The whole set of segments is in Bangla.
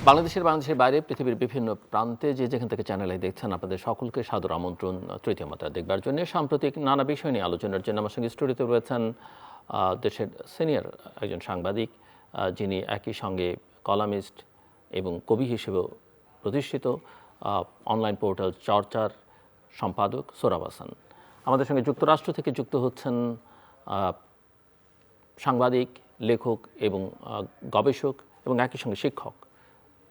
বাংলাদেশের বাইরে পৃথিবীর বিভিন্ন প্রান্তে যেখান থেকে চ্যানেলে দেখছেন আপনাদের সকলকে সাদর আমন্ত্রণ তৃতীয় মাত্রা দেখবার জন্য। সাম্প্রতিক নানা বিষয় নিয়ে আলোচনার জন্য আমার সঙ্গে স্টুডিওতে রয়েছেন দেশের সিনিয়র একজন সাংবাদিক, যিনি একই সঙ্গে কলামিস্ট এবং কবি হিসেবেও প্রতিষ্ঠিত, অনলাইন পোর্টাল চর্চার সম্পাদক সোহরাব হাসান। আমাদের সঙ্গে যুক্তরাষ্ট্র থেকে যুক্ত হচ্ছেন সাংবাদিক, লেখক এবং গবেষক এবং একই সঙ্গে শিক্ষক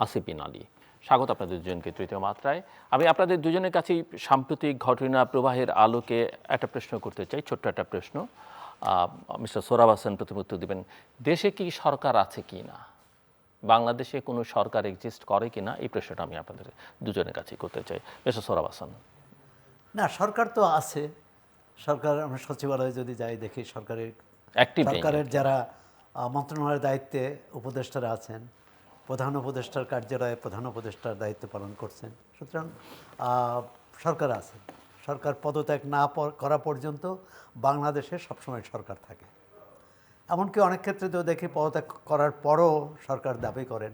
আসিফ বিন আলী। স্বাগত আপনাদের দুজনকে তৃতীয় মাত্রায়। আমি আপনাদের দুজনের কাছেই সাম্প্রতিক ঘটনা প্রবাহের আলোকে একটা প্রশ্ন করতে চাই, ছোট্ট একটা প্রশ্ন। মিস্টার সোহরাব হাসান প্রথম উত্তর দেবেন, দেশে কি সরকার আছে কি না, বাংলাদেশে কোনো সরকার এক্সিস্ট করে কি না, এই প্রশ্নটা আমি আপনাদের দুজনের কাছেই করতে চাই। মিস্টার সোহরাব হাসান। না, সরকার তো আছে। সরকার, আমরা সচিবালয়ে যদি যাই দেখি সরকারের যারা মন্ত্রণালয়ের দায়িত্বে উপদেষ্টারা আছেন, প্রধান উপদেষ্টার কার্যালয়ে প্রধান উপদেষ্টার দায়িত্ব পালন করছেন। সুতরাং সরকার আছে। সরকার পদত্যাগ না করা পর্যন্ত বাংলাদেশে সবসময় সরকার থাকে। এমনকি অনেক ক্ষেত্রে তো দেখি পদত্যাগ করার পরও সরকার দাবি করেন,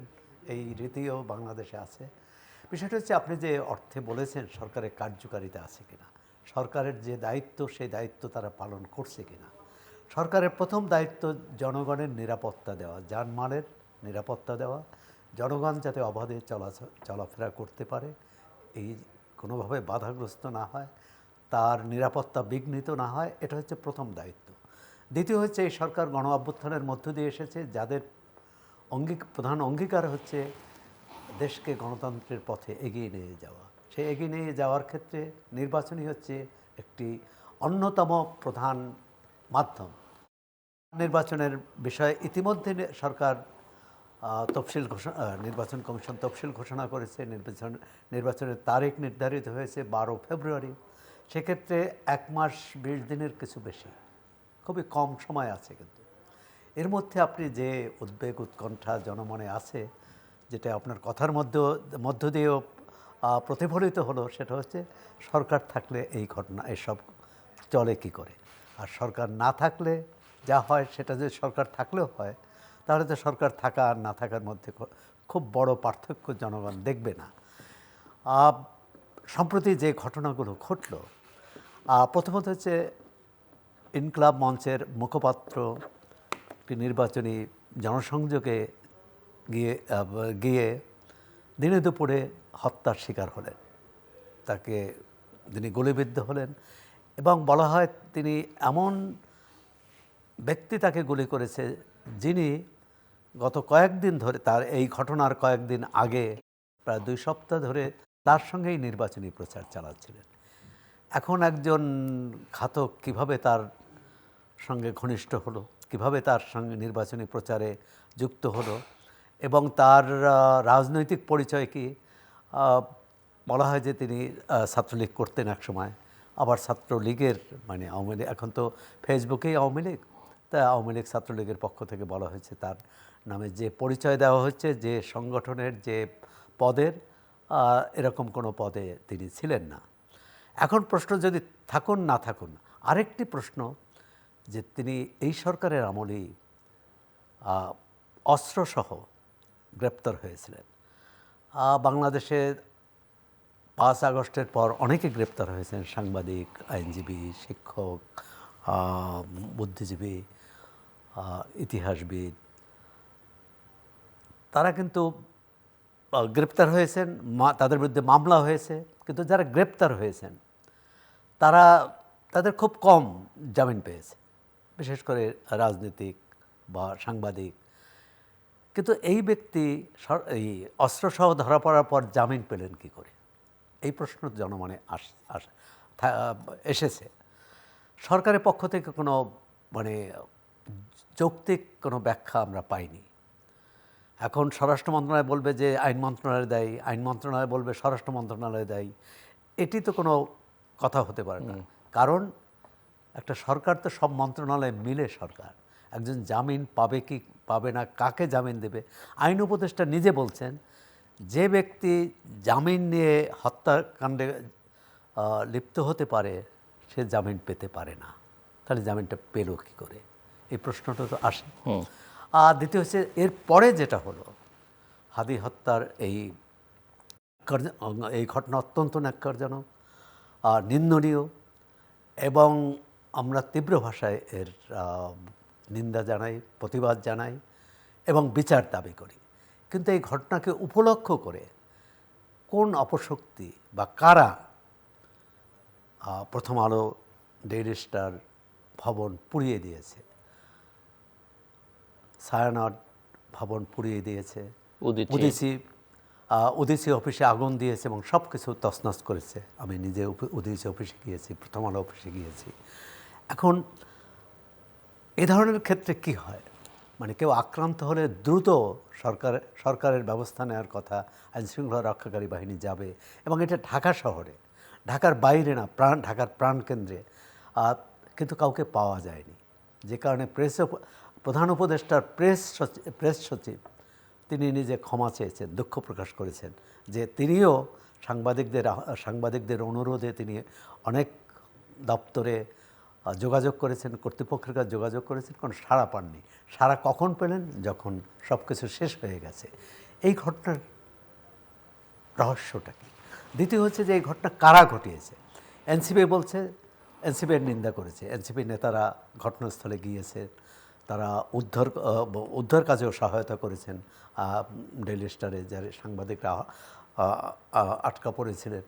এই রীতিও বাংলাদেশে আছে। বিষয়টা হচ্ছে আপনি যে অর্থে বলেছেন সরকারের কার্যকারিতা আছে কিনা, সরকারের যে দায়িত্ব সেই দায়িত্ব তারা পালন করছে কিনা। সরকারের প্রথম দায়িত্ব জনগণের নিরাপত্তা দেওয়া, জানমালের নিরাপত্তা দেওয়া, জনগণ যাতে অবাধে চলাফেরা করতে পারে, এই কোনোভাবে বাধাগ্রস্ত না হয়, তার নিরাপত্তা বিঘ্নিত না হয়, এটা হচ্ছে প্রথম দায়িত্ব। দ্বিতীয় হচ্ছে এই সরকার গণ অভ্যুত্থানের মধ্য দিয়ে এসেছে, যাদের প্রধান অঙ্গীকার হচ্ছে দেশকে গণতন্ত্রের পথে এগিয়ে নিয়ে যাওয়া। সেই এগিয়ে নিয়ে যাওয়ার ক্ষেত্রে নির্বাচনই হচ্ছে একটি অন্যতম প্রধান মাধ্যম। নির্বাচনের বিষয়ে ইতিমধ্যে সরকার নির্বাচন কমিশন তফসিল ঘোষণা করেছে। নির্বাচনের তারিখ নির্ধারিত হয়েছে 12 ফেব্রুয়ারি। সেক্ষেত্রে 1 মাস 20 দিনের কিছু বেশি, খুবই কম সময় আছে। কিন্তু এর মধ্যে আপনি যে উদ্বেগ উৎকণ্ঠা জনমনে আছে, যেটা আপনার কথার মধ্য দিয়েও প্রতিফলিত হলো, সেটা হচ্ছে সরকার থাকলে এই ঘটনা এসব চলে কি করে, আর সরকার না থাকলে যা হয় সেটা যদি সরকার থাকলেও হয়, তাহলে তো সরকার থাকা আর না থাকার মধ্যে খুব বড় পার্থক্য জনগণ দেখবে না। সম্প্রতি যে ঘটনাগুলো ঘটল, প্রথমত হচ্ছে ইনকলাব মঞ্চের মুখপাত্র নির্বাচনী জনসংযোগে গিয়ে দিনে দুপুরে হত্যার শিকার হলেন। তিনি গুলিবিদ্ধ হলেন এবং বলা হয় তিনি এমন ব্যক্তি তাকে গুলি করেছে যিনি গত কয়েকদিন ধরে, তার এই ঘটনার কয়েকদিন আগে প্রায় 2 সপ্তাহ ধরে তার সঙ্গেই নির্বাচনী প্রচার চালাচ্ছিলেন। এখন একজন ঘাতক কিভাবে তার সঙ্গে ঘনিষ্ঠ হলো, কিভাবে তার সঙ্গে নির্বাচনী প্রচারে যুক্ত হলো এবং তার রাজনৈতিক পরিচয় কি, বলা হয় যে তিনি ছাত্রলীগ করতেন এক সময়, আবার ছাত্রলীগের মানে আওয়ামী লীগ, এখন তো ফেসবুকেই আওয়ামী লীগ, তাই আওয়ামী লীগ ছাত্রলীগের পক্ষ থেকে বলা হয়েছে তার নামে যে পরিচয় দেওয়া হচ্ছে, যে সংগঠনের যে পদের, এরকম কোনো পদে তিনি ছিলেন না। এখন প্রশ্ন যদি থাকুন না থাকুন, আরেকটি প্রশ্ন যে তিনি এই সরকারের আমলেই অস্ত্রসহ গ্রেপ্তার হয়েছিলেন। বাংলাদেশে 5 আগস্টের পর অনেকে গ্রেপ্তার হয়েছেন, সাংবাদিক, আইনজীবী, শিক্ষক, বুদ্ধিজীবী, ইতিহাসবিদ, তারা কিন্তু গ্রেপ্তার হয়েছেন, তাদের বিরুদ্ধে মামলা হয়েছে। কিন্তু যারা গ্রেপ্তার হয়েছেন তাদের খুব কম জামিন পেয়েছে, বিশেষ করে রাজনীতিক বা সাংবাদিক। কিন্তু এই ব্যক্তি এই অস্ত্রসহ ধরা পড়ার পর জামিন পেলেন কি করে, এই প্রশ্ন জনমনে এসেছে। সরকারের পক্ষ থেকে কোনো মানে যৌক্তিক কোনো ব্যাখ্যা আমরা পাইনি। এখন স্বরাষ্ট্র মন্ত্রণালয় বলবে যে আইন মন্ত্রণালয় দায়ী, আইন মন্ত্রণালয় বলবে স্বরাষ্ট্র মন্ত্রণালয় দায়ী। এটি তো কোনো কথা হতে পারে না, কারণ একটা সরকার তো সব মন্ত্রণালয় মিলে সরকার। একজন জামিন পাবে কি পাবে না, কাকে জামিন দেবে, আইন উপদেষ্টা নিজে বলছেন যে ব্যক্তি জামিন নিয়ে হত্যাকাণ্ডে লিপ্ত হতে পারে সে জামিন পেতে পারে না। তাহলে জামিনটা পেল কী করে, এই প্রশ্নটা তো আসে। আর দ্বিতীয় হচ্ছে এর পরে যেটা হলো, হাদি হত্যার এই ঘটনা অত্যন্ত ন্যাক্কারজনক, নিন্দনীয়, এবং আমরা তীব্র ভাষায় এর নিন্দা জানাই, প্রতিবাদ জানাই এবং বিচার দাবি করি। কিন্তু এই ঘটনাকে উপলক্ষ করে কোন অপশক্তি বা কারা প্রথম আলো, ডেইলি স্টার ভবন পুড়িয়ে দিয়েছে, ছায়ানট ভবন পুড়িয়ে দিয়েছে, উদিসি অফিসে আগুন দিয়েছে এবং সব কিছু তছনছ করেছে। আমি নিজে উদিসি অফিসে গিয়েছি, প্রথম আলো অফিসে গিয়েছি। এখন এ ধরনের ক্ষেত্রে কি হয়, মানে কেউ আক্রান্ত হলে দ্রুত সরকারের ব্যবস্থা নেওয়ার কথা, আইনশৃঙ্খলা রক্ষাকারী বাহিনী যাবে, এবং এটা ঢাকা শহরে, ঢাকার বাইরে না, ঢাকার প্রাণকেন্দ্রে, কিন্তু কাউকে পাওয়া যায়নি। যে কারণে প্রধান উপদেষ্টার প্রেস সচিব তিনি নিজে ক্ষমা চেয়েছেন, দুঃখ প্রকাশ করেছেন যে তিনিও সাংবাদিকদের অনুরোধে তিনি অনেক দপ্তরে যোগাযোগ করেছেন, কর্তৃপক্ষের কাছে যোগাযোগ করেছেন, কোনো সাড়া পাননি। সাড়া কখন পেলেন? যখন সব কিছু শেষ হয়ে গেছে। এই ঘটনার রহস্যটা কি? দ্বিতীয় হচ্ছে যে এই ঘটনা কারা ঘটিয়েছে। এনসিপি বলছে, এনসিপির নিন্দা করেছে, এনসিপি নেতারা ঘটনাস্থলে গিয়েছে, তারা উদ্ধার কাজেও সহায়তা করেছেন। ডেইলি স্টারে যারা সাংবাদিকরা আটকা পড়েছিলেন,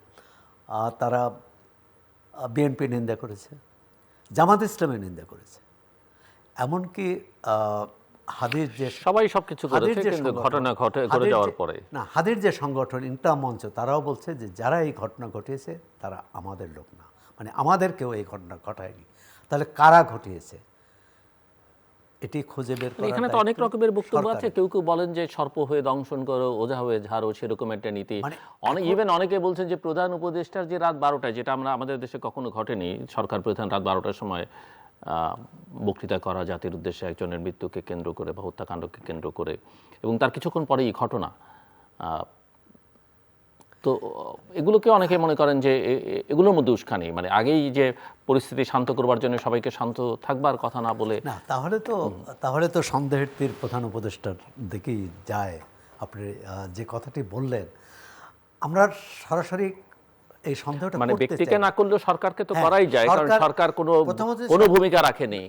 তারা বিএনপি নিন্দা করেছে, জামাত ইসলামের নিন্দা করেছে, এমনকি হাদির যে সবাই সবকিছু করেছে, কিন্তু ঘটনা ঘটে যাওয়ার পরে না, হাদির যে সংগঠন ইনকলাব মঞ্চ, তারাও বলছে যে যারা এই ঘটনা ঘটিয়েছে তারা আমাদের লোক না, মানে আমাদেরকেও এই ঘটনা ঘটায়নি। তাহলে কারা ঘটিয়েছে এটি খুঁজে বের করা। এখানে তো অনেক রকমের বক্তব্য আছে। কেউ কেউ বলেন যে সর্প হয়ে দংশন করো, ওঝা হয়ে ঝাড়ো, সেরকম একটা নীতি। অনেকে বলছেন যে প্রধান উপদেষ্টার যে রাত 12টায়, যেটা আমাদের দেশে কখনো ঘটেনি, সরকার প্রধান রাত 12টার সময় বক্তৃতা করা জাতির উদ্দেশ্যে একজনের মৃত্যুকে কেন্দ্র করে বা হত্যাকাণ্ডকে কেন্দ্র করে, এবং তার কিছুক্ষণ পরেই ঘটনা। তো এগুলোকে অনেকে মনে করেন যে এগুলোর মধ্যে উস্কানি, মানে আগেই যে পরিস্থিতি শান্ত করবার জন্য সবাইকে শান্ত থাকবার কথা না বলে। না, তাহলে তো সন্দেহের তীর প্রধান উপদেষ্টার দিকেই যায়। আপনি যে কথাটি বললেন, আমরা সরাসরি এই সন্দেহটা মানে ব্যক্তিকে না করলেও সরকারকে তো করাই যায়, কারণ সরকার কোনো ভূমিকা রাখেনি।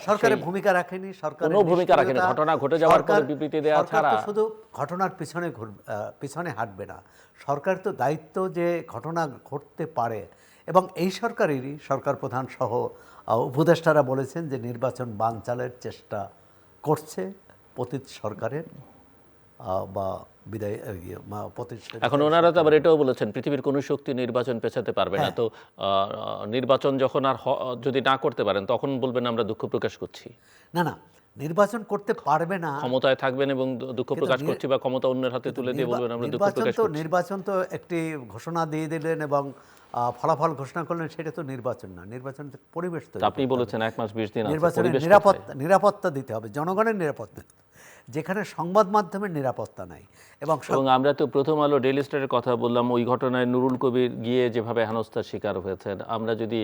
সরকারের ভূমিকা রাখেনি, কোনো ভূমিকা রাখেনি। ঘটনা ঘটে যাওয়ার পরে বিবৃতি দেওয়া ছাড়া শুধু ঘটনার পিছনে হাঁটবে না। সরকার তো দায়িত্ব যে ঘটনা ঘটতে পারে, এবং এই সরকার প্রধান সহ উপদেষ্টারা বলেছেন যে নির্বাচন বানচালের চেষ্টা করছে পতিত সরকারের বা বিদায়। এখন ওনারা তো আবার এটাও বলেছেন পৃথিবীর কোনো শক্তি নির্বাচন পেছাতে পারবে না। তো নির্বাচন যখন আর যদি না করতে পারেন তখন বলবেন আমরা দুঃখ প্রকাশ করছি। না, নির্বাচন করতে পারবে না, ক্ষমতায় থাকবেন এবং দুঃখ প্রকাশ করছি, বা ক্ষমতা অন্যের হাতে তুলে দিয়ে বলবেন আমরা দুঃখ প্রকাশ করছি। নির্বাচন তো একটি ঘোষণা দিয়ে দিলেন এবং ফলাফল ঘোষণা করলেন, সেটা তো নির্বাচন না। নির্বাচন পরিবেশ তো আপনি বলেছেন 1 মাস 20 দিন আছে, নির্বাচনের নিরাপত্তা দিতে হবে, জনগণের নিরাপত্তা, যেখানে সংবাদ মাধ্যমের নিরাপত্তা নাই। এবং আমরা তো প্রথম আলো, ডেইলি স্টারের কথা বললাম, ওই ঘটনায় নুরুল কবির গিয়ে যেভাবে হেনস্থার শিকার হয়েছেন, আমরা যদি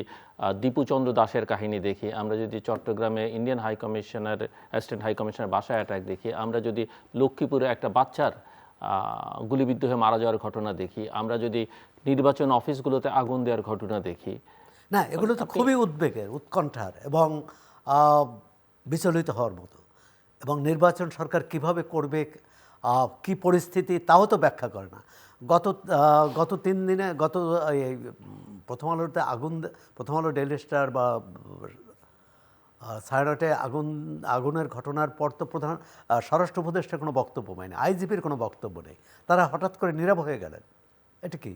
দীপুচন্দ্র দাসের কাহিনী দেখি, আমরা যদি চট্টগ্রামে Indian high commissioner, assistant high commissioner বাসায় অ্যাটাক দেখি, আমরা যদি লক্ষ্মীপুরে একটা বাচ্চার গুলিবিদ্ধ হয়ে মারা যাওয়ার ঘটনা দেখি, আমরা যদি নির্বাচন অফিসগুলোতে আগুন দেওয়ার ঘটনা দেখি, না, এগুলো তো খুবই উদ্বেগের, উৎকণ্ঠার এবং বিচলিত হওয়ার মতো। এবং নির্বাচন সরকার কিভাবে করবে, কি পরিস্থিতি, তাও তো ব্যাখ্যা করে না। গত 3 দিনে প্রথম আলো, ডেইলি স্টার বা ছায়ানটে আগুনের ঘটনার পর তো স্বরাষ্ট্র উপদেষ্টার কোনো বক্তব্য পায়নি, আইজিপির কোনো বক্তব্য নেই, তারা হঠাৎ করে নীরব হয়ে গেলেন। এটা কি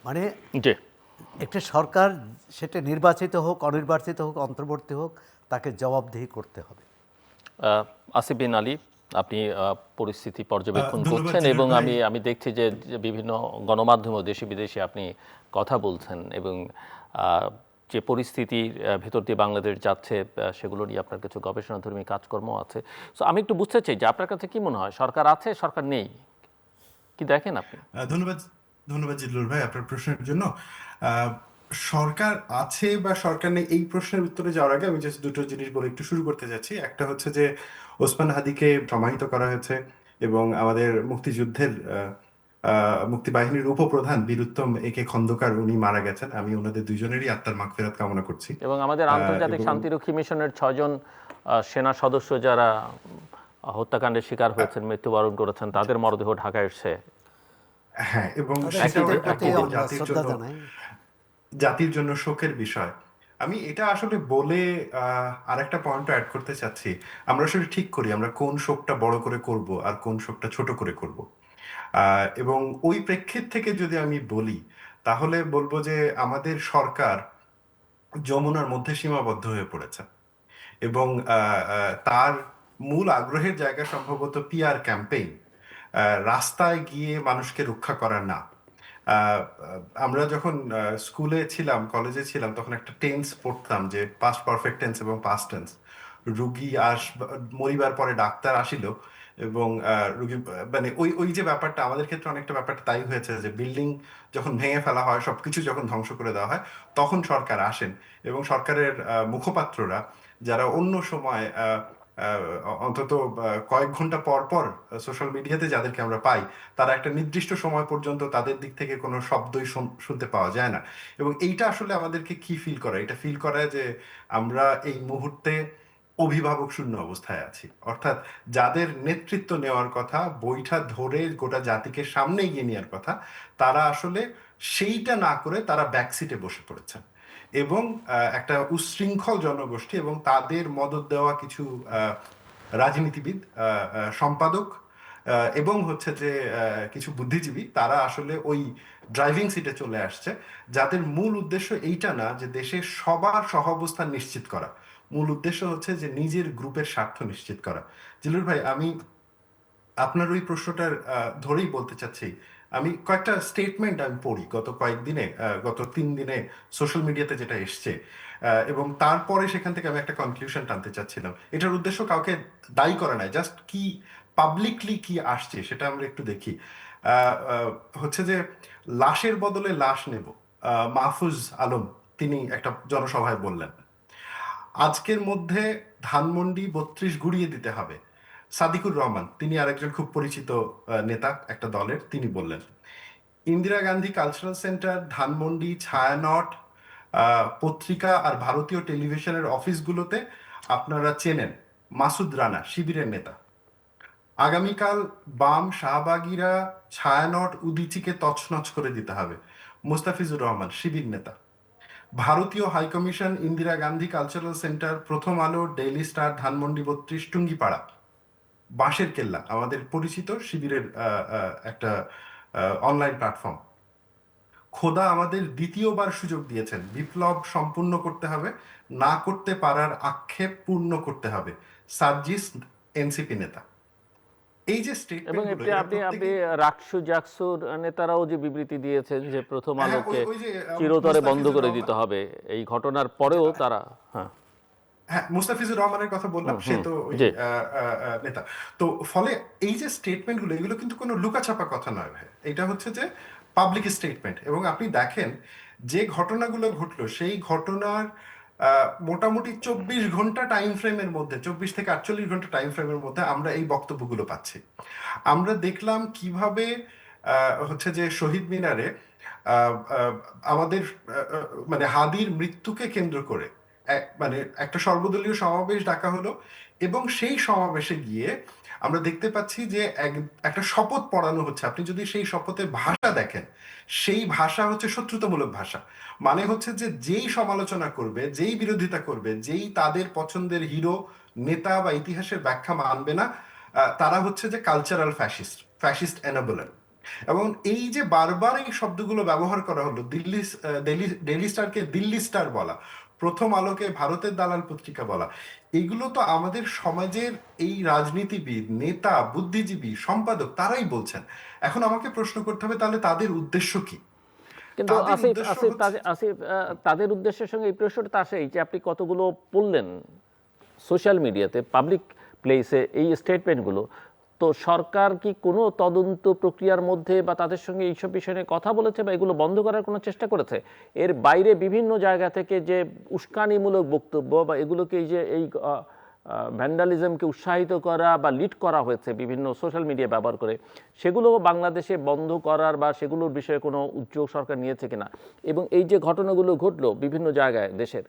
মানে? একটা সরকার, সেটা নির্বাচিত হোক, অনির্বাচিত হোক, অন্তর্বর্তী হোক, তাকে জবাবদিহি করতে হবে। আসিফ বিন আলী, আপনি পরিস্থিতি পর্যবেক্ষণ করছেন এবং আমি দেখছি যে বিভিন্ন গণমাধ্যম দেশি বিদেশি আপনি কথা বলছেন, এবং যে পরিস্থিতির ভেতর দিয়ে বাংলাদেশ যাচ্ছে সেগুলো নিয়ে আপনার কিছু গবেষণাধর্মী কাজকর্ম আছে। সো আমি একটু বুঝতে চাই যে আপনার কাছে কি মনে হয়, সরকার আছে, সরকার নেই, কি দেখেন আপনি? ধন্যবাদ জিল্লুর ভাই আপনার প্রশ্নের জন্য। সরকার আছে বা সরকার নেই এই প্রশ্নের উত্তরে যাওয়ার আগে আমি জাস্ট দুটো জিনিস বলে একটু শুরু করতে যাচ্ছি। একটা হচ্ছে যে ওসমান হাদিকে সমাহিত করা হয়েছে এবং আমাদের মুক্তিযুদ্ধের মুক্তিবাহিনীর উপপ্রধান বীরুত্তম একে খন্দকার উনি মারা গেছেন। আমি ওনাদের দুইজনেরই আত্মার মাগফিরাত কামনা করছি। এবং আমাদের আন্তর্জাতিক এবং শান্তিরক্ষী মিশনের 6 জন সেনা সদস্য যারা হত্যাকাণ্ডের শিকার হয়েছেন, মৃত্যুবরণ করেছেন, তাদের মরদেহ ঢাকায় এসেছে। হ্যাঁ, এবং তাদের সেটাও শহীদের প্রতি আমাদের আমরা শ্রদ্ধা জানাই। জাতির জন্য শোকের বিষয়। আমি এটা আসলে বলে আরেকটা পয়েন্ট অ্যাড করতে চাচ্ছি। আমরা আসলে ঠিক করি আমরা কোন শোকটা বড় করে করব আর কোন শোকটা ছোট করে করব। এবং ওই প্রেক্ষিত থেকে যদি আমি বলি তাহলে বলবো যে আমাদের সরকার যমুনার মধ্যে সীমাবদ্ধ হয়ে পড়েছে এবং তার মূল আগ্রহের জায়গা সম্ভবত পিআর ক্যাম্পেইন, রাস্তায় গিয়ে মানুষকে রক্ষা করা না। আহ, আমরা যখন স্কুলে ছিলাম, কলেজে ছিলাম, তখন একটা টেন্স পড়তাম যে পাস্ট পারফেক্ট টেন্স এবং পাস্ট টেন্স। রুগী মরিবার পরে ডাক্তার আসিল এবং রুগী মানে ওই ওই যে ব্যাপারটা আমাদের ক্ষেত্রে অনেকটা ব্যাপারটা তাই হয়েছে যে বিল্ডিং যখন ভেঙে ফেলা হয়, সবকিছু যখন ধ্বংস করে দেওয়া হয়, তখন সরকার আসেন এবং সরকারের মুখপাত্ররা যারা অন্য সময় আহ, অন্তত কয়েক ঘন্টা পর পর সোশ্যাল মিডিয়াতে যাদেরকে আমরা পাই, তারা একটা নির্দিষ্ট সময় পর্যন্ত তাদের দিক থেকে কোনো শব্দই শুনতে পাওয়া যায় না। এবং এইটা আসলে আমাদেরকে কি ফিল করে, এটা ফিল করায় যে আমরা এই মুহূর্তে অভিভাবক শূন্য অবস্থায় আছি। অর্থাৎ যাদের নেতৃত্ব নেওয়ার কথা, বইটা ধরে গোটা জাতিকে সামনে এগিয়ে নেওয়ার কথা, তারা আসলে সেইটা না করে তারা ব্যাকসিটে বসে পড়েছেন এবং একটা উচ্ছৃঙ্খল জনগোষ্ঠী এবং তাদের মদত দেওয়া কিছু রাজনীতিবিদ, সম্পাদক এবং হচ্ছে যে কিছু বুদ্ধিজীবী, তারা আসলে ওই ড্রাইভিং সিটে চলে আসছে, যাদের মূল উদ্দেশ্য এইটা না যে দেশে সবার সহাবস্থান নিশ্চিত করা। মূল উদ্দেশ্য হচ্ছে যে নিজের গ্রুপের স্বার্থ নিশ্চিত করা। জিলুর ভাই, আমি আপনার ওই প্রশ্নটার ধরেই বলতে চাচ্ছি। আমি কয়েকটা স্টেটমেন্ট আমি পড়ি গত কয়েকদিনে, গত 3 দিনে সোশ্যাল মিডিয়াতে যেটা এসছে, এবং তারপরে সেখান থেকে আমি একটা কনক্লুশন টানতে চাচ্ছিলাম। এটার উদ্দেশ্য কাউকে দায়ী করা নাই, জাস্ট কি পাবলিকলি কি আসছে সেটা আমরা একটু দেখি। হচ্ছে যে লাশের বদলে লাশ নেব, মাহফুজ আলম তিনি একটা জনসভায় বললেন। আজকের মধ্যে ধানমন্ডি 32 গুড়িয়ে দিতে হবে, সাদিকুর রহমান তিনি আরেকজন খুব পরিচিত নেতা একটা দলের, তিনি বললেন। ইন্দিরা গান্ধী কালচারাল সেন্টার, ধানমন্ডি, ছায়ানট, পত্রিকা আর ভারতীয় টেলিভিশনের অফিসগুলোতে আপনারা চেনেন মাসুদ রানা, শিবিরের নেতা। আগামীকাল বাম শাহবাগীরা ছায়ানট উদিচিকে তছনছ করে দিতে হবে, মুস্তাফিজুর রহমান, শিবির নেতা। ভারতীয় high commission, Indira Gandhi cultural centre, প্রথম আলো, ডেইলি স্টার, ধানমন্ডি 32, টুঙ্গিপাড়া, বাঁশের কেল্লা, আমাদের পরিচিত শিবিরের একটা অনলাইন প্ল্যাটফর্ম। খোদা আমাদের দ্বিতীয়বার সুযোগ দিয়েছেন, বিপ্লব সম্পূর্ণ করতে হবে, না করতে পারার আক্ষেপ পূর্ণ করতে হবে, সার্জিস, এনসিপি নেতা। এই যে এবং স্টেটমেন্ট গুলো, এতে আপনি আপনি রাকসু জাকসুর নেতারাও যে বিবৃতি দিয়েছেন যে প্রথম আলোকে ওই যে চিরতরে বন্ধ মুস্তাফিজুর করে রহমান, দিতে হবে এই ঘটনার পরেও তারা। হ্যাঁ, হ্যাঁ মুস্তাফিজুর রহমানের কথা বললাম, সে তো ওই জি। নেতা। তো ফলে এই যে স্টেটমেন্ট গুলো, এগুলো কিন্তু কোনো লুকাছাপা কথা নয় ভাই, এটা হচ্ছে যে পাবলিক স্টেটমেন্ট। এবং আপনি দেখেন যে ঘটনাগুলো ঘটলো সেই ঘটনার মোটামুটি 24 ঘন্টা টাইম ফ্রেমের মধ্যে, 24 থেকে 48 ঘন্টা টাইম ফ্রেমের মধ্যে আমরা এই বক্তব্যগুলো পাচ্ছি। আমরা দেখলাম কিভাবে হচ্ছে যে শহীদ মিনারে আমাদের মানে হাদির মৃত্যুকে কেন্দ্র করে মানে একটা সর্বদলীয় সমাবেশ ডাকা হলো এবং সেই সমাবেশে গিয়ে আমরা দেখতে পাচ্ছি যে একটা শপথ পড়ানো হচ্ছে। আপনি যদি সেই শপথের ভাষা দেখেন, সেই ভাষা হচ্ছে শত্রুতামূলক ভাষা। মানে হচ্ছে যে যেই সমালোচনা করবে, যেই বিরোধিতা করবে, যেই তাদের পছন্দের হিরো, নেতা বা ইতিহাসের ব্যাখ্যা মানবে না, তারা হচ্ছে যে কালচারাল ফ্যাসিস্ট, ফ্যাসিস্ট এনাবলার। এবং এই যে বারবার এই শব্দগুলো ব্যবহার করা হলো, ডেইলি স্টারকে দিল্লি স্টার বলা, প্রথম আলোকে ভারতের দালাল পত্রিকা বলা, এগুলো তো আমাদের সমাজের এই রাজনীতিবিদ, নেতা, বুদ্ধিজীবী, সম্পাদক তারাই বলছেন। এখন আমাকে প্রশ্ন করতে হবে তাহলে তাদের উদ্দেশ্য কি? কিন্তু তাদের আসিফ উদ্দেশ্য আসিফ হচ্ছে তাদের আসিফ তাদের উদ্দেশ্যের সঙ্গে এই প্রশ্নটা আসেই যে আপনি কতগুলো পড়লেন সোশ্যাল মিডিয়াতে, পাবলিক প্লেসে এই স্টেটমেন্টগুলো, তো সরকার কি কোনো তদন্ত প্রক্রিয়ার মধ্যে বা তাদের সঙ্গে এইসব বিষয় নিয়ে কথা বলেছে বা এগুলো বন্ধ করার কোনো চেষ্টা করেছে? এর বাইরে বিভিন্ন জায়গা থেকে যে উস্কানিমূলক বক্তব্য বা এগুলোকে এই যে এই ভ্যান্ডালিজমকে উৎসাহিত করা বা লিড করা হয়েছে বিভিন্ন সোশ্যাল মিডিয়া ব্যবহার করে, সেগুলো বাংলাদেশে বন্ধ করার বা সেগুলোর বিষয়ে কোনো উদ্যোগ সরকার নিয়েছে কিনা? এবং এই যে ঘটনাগুলো ঘটলো বিভিন্ন জায়গায় দেশের,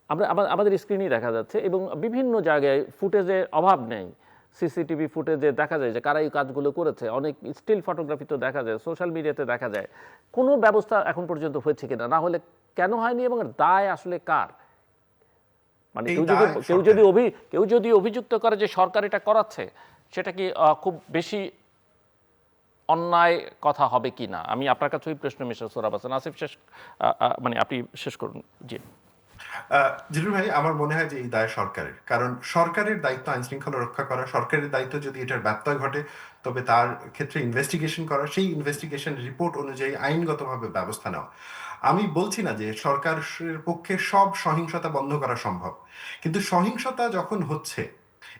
আমরা আমাদের স্ক্রিনেই দেখা যাচ্ছে এবং বিভিন্ন জায়গায় ফুটেজের অভাব নেই। সিসিটিভি ফুটেজে দেখা যায় যে কারা এই কাজগুলো করেছে, অনেক স্টিল ফটোগ্রাফিতে দেখা যায়, সোশ্যাল মিডিয়াতে দেখা যায়। কোনো ব্যবস্থা এখন পর্যন্ত হয়েছে কিনা, না হলে কেন হয়নি এবং দায় আসলে কার? মানে এই কেউ যদি দায় কেউ যদি সরকারের। কেউ যদি অভিযুক্ত করে যে সরকার এটা করাচ্ছে, সেটা কি খুব বেশি অন্যায় কথা হবে কি না? আমি আপনার কাছে ওই প্রশ্ন মিস্টার সোহরাব হাসান আসিফ শেষ, মানে আপনি শেষ করুন। জি। জিলুর ভাই, আমার মনে হয় যে এই দায় সরকারের, কারণ সরকারের দায়িত্ব আইন শৃঙ্খলা রক্ষা করা। সরকারের দায়িত্ব যদি এটার ব্যত্যয় ঘটে তবে তার ক্ষেত্রে ইনভেস্টিগেশন করা, সেই ইনভেস্টিগেশন রিপোর্ট অনুযায়ী আইনগতভাবে ব্যবস্থা নেওয়া। আমি বলছি না যে সরকারের পক্ষে সব সহিংসতা বন্ধ করা সম্ভব, কিন্তু সহিংসতা যখন হচ্ছে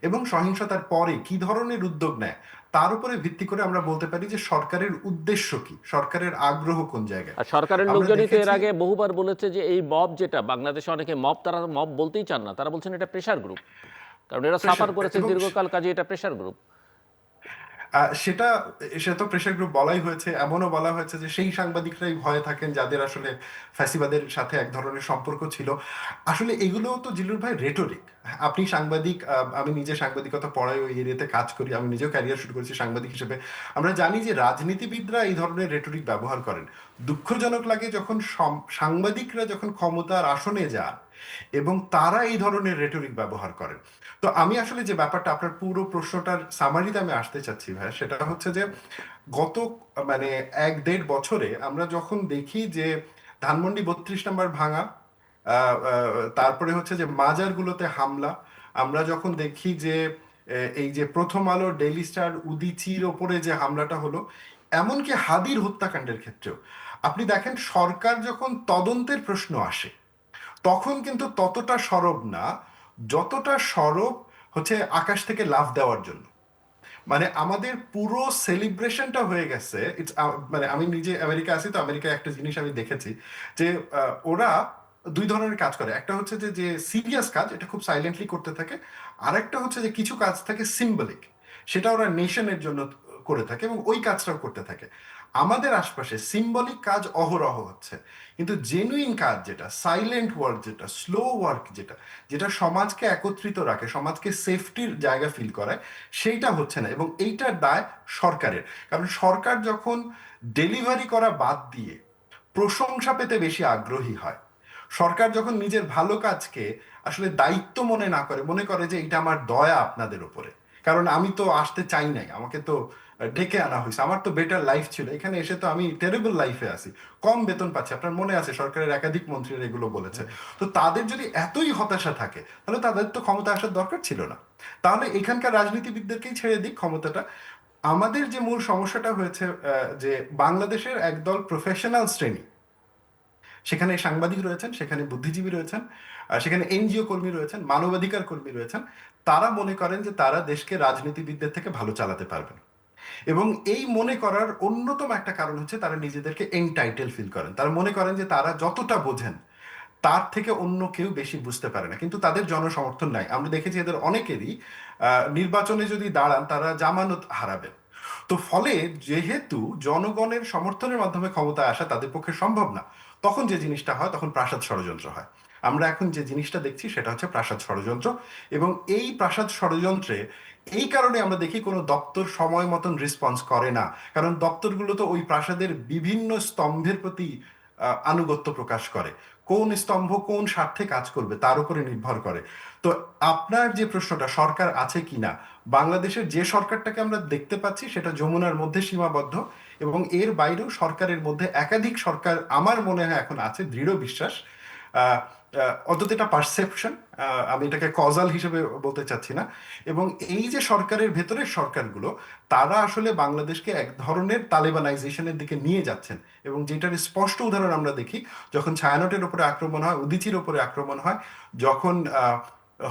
এবং সহিংসতার পরে কি ধরনের উদ্যোগ নেয় তার উপরে ভিত্তি করে আমরা বলতে পারি যে সরকারের উদ্দেশ্য কি, সরকারের আগ্রহ কোন জায়গায়। আর সরকারের আমরা লোকজনই তো এর দেখেছি। আগে বহুবার বলেছে যে এই মব, যেটা বাংলাদেশে অনেকে মব, তারা মব বলতেই চান না, তারা বলছেন এটা প্রেশার গ্রুপ, কারণ এরা সাফার করেছে এবং দীর্ঘকাল, কাজে এটা প্রেশার গ্রুপ। সেটা সে তো প্রেশার গ্রুপ বলাই হয়েছে, এমনও বলা হয়েছে যে সেই সাংবাদিকরাই ভয়ে থাকেন যাদের আসলে ফ্যাসিবাদের সাথে এক ধরনের সম্পর্ক ছিল। আসলে এগুলো তো জিল্লুর ভাই রেটোরিক। আপনি সাংবাদিক, আমি নিজে সাংবাদিকতা পড়াই, ওই এরিয়াতে কাজ করি, আমি নিজেও ক্যারিয়ার শুরু করেছি সাংবাদিক হিসেবে। আমরা জানি যে রাজনীতিবিদরা এই ধরনের রেটোরিক ব্যবহার করেন। দুঃখজনক লাগে যখন সাংবাদিকরা যখন ক্ষমতার আসনে যান এবং তারা এই ধরনের রেটোরিক ব্যবহার করেন। তো আমি আসলে যে ব্যাপারটা, আপনার পুরো প্রশ্নটার সামারিতে আমি আসতে চাচ্ছি ভাই, সেটা হচ্ছে যে গত মানে 1-1.5 বছরে আমরা যখন দেখি যে ধানমন্ডি 32 নম্বর ভাঙা, তারপরে হচ্ছে যে মাজারগুলোতে হামলা, আমরা যখন দেখি যে এই যে প্রথম আলো, ডেইলি স্টার, উদীচির ওপরে যে হামলাটা হলো, এমনকি হাদির হত্যাকাণ্ডের ক্ষেত্রেও আপনি দেখেন সরকার যখন তদন্তের প্রশ্ন আসে তখন কিন্তু ততটা সরব না যতটা সরব হচ্ছে আকাশ থেকে লাফ দেওয়ার জন্য। মানে আমাদের পুরো সেলিব্রেশনটা হয়ে গেছে। মানে আমি নিজে আমেরিকা আছি, তো আমেরিকায় একটা জিনিস আমি দেখেছি যে ওরা দুই ধরনের কাজ করে। একটা হচ্ছে যে যে সিরিয়াস কাজ, এটা খুব সাইলেন্টলি করতে থাকে। আরেকটা হচ্ছে যে কিছু কাজ থাকে সিম্বলিক, সেটা ওরা নেশনের জন্য করে থাকে এবং ওই কাজটাও করতে থাকে। আমাদের আশপাশে সিম্বলিক কাজ অহরহ হচ্ছে, কিন্তু জেনুইন কাজ যেটা, সাইলেন্ট ওয়ার্ক যেটা, স্লো ওয়ার্ক যেটা, যেটা সমাজকে একত্রিত রাখে, সমাজকে সেফটির জায়গা ফিল করায়, সেইটা হচ্ছে না। এবং এইটার দায় সরকারের। কারণ সরকার যখন ডেলিভারি করা বাদ দিয়ে প্রশংসা পেতে বেশি আগ্রহী হয়, সরকার যখন নিজের ভালো কাজকে আসলে দায়িত্ব মনে না করে, মনে করে যে এটা আমার দয়া আপনাদের উপরে, কারণ আমি তো আসতে চাই নাই, আমাকে তো ডেকে আনা হয়েছে, আমার তো বেটার লাইফ ছিল, এখানে এসে তো আমি টেরেবল লাইফে আছি, কম বেতন পাচ্ছি। আপনার মনে আছে সরকারের একাধিক মন্ত্রীরা এগুলো বলেছে। তো তাদের যদি এতই হতাশা থাকে তাহলে তাদের তো ক্ষমতা আসার দরকার ছিল না। তাহলে এখানকার রাজনীতিবিদদেরকেই ছেড়ে দিক ক্ষমতাটা। আমাদের যে মূল সমস্যাটা হয়েছে যে বাংলাদেশের একদল প্রফেশনাল শ্রেণী, সেখানে সাংবাদিক রয়েছেন, সেখানে বুদ্ধিজীবী রয়েছেন, সেখানে এনজিও কর্মী রয়েছেন, মানবাধিকার কর্মী রয়েছেন, তারা মনে করেন যে তারা দেশকে রাজনীতিবিদদের থেকে ভালো চালাতে পারবেন। এবং এই মনে করার অন্যতম একটা কারণ হচ্ছে তারা নিজেদেরকে এনটাইটেল ফিল করেন। তারা মনে করেন যে তারা যতটা বোঝেন তার থেকে অন্য কেউ বেশি বুঝতে পারে না, কিন্তু তাদের জনসমর্থন নাই। আমরা দেখেছি এদের অনেকেরই নির্বাচনে যদি দাঁড়ান তারা জামানত হারাবেন। তো ফলে যেহেতু জনগণের সমর্থনের মাধ্যমে ক্ষমতায় আসা তাদের পক্ষে সম্ভব না, তখন যে জিনিসটা হয় তখন প্রাসাদ ষড়যন্ত্র হয়। আমরা এখন যে জিনিসটা দেখছি সেটা হচ্ছে প্রাসাদ ষড়যন্ত্র। এবং এই প্রাসাদ ষড়যন্ত্রে এই কারণে আমরা দেখি কোনো দপ্তর সময় মতন রেসপন্স করে না, কারণ দপ্তরগুলো তো ওই প্রাসাদের বিভিন্ন স্তম্ভের প্রতি আনুগত্য প্রকাশ করে। কোন স্তম্ভ কোন স্বার্থে কাজ করবে তার উপরে নির্ভর করে। তো আপনার যে প্রশ্নটা সরকার আছে কিনা, বাংলাদেশের যে সরকারটাকে আমরা দেখতে পাচ্ছি সেটা যমুনার মধ্যে সীমাবদ্ধ, এবং এর বাইরেও সরকারের মধ্যে একাধিক সরকার আমার মনে হয় এখন আছে, দৃঢ় বিশ্বাস। অন্তত এটা পারসেপশন, আমি এটাকে কজাল হিসেবে বলতে চাচ্ছি না। এবং এই যে সরকারের ভেতরের সরকারগুলো, তারা আসলে বাংলাদেশকে এক ধরনের তালেবানাইজেশনের দিকে নিয়ে যাচ্ছেন। এবং যেটার স্পষ্ট উদাহরণ আমরা দেখি যখন ছায়ানটের উপরে আক্রমণ হয়, উদীচির উপরে আক্রমণ হয়, যখন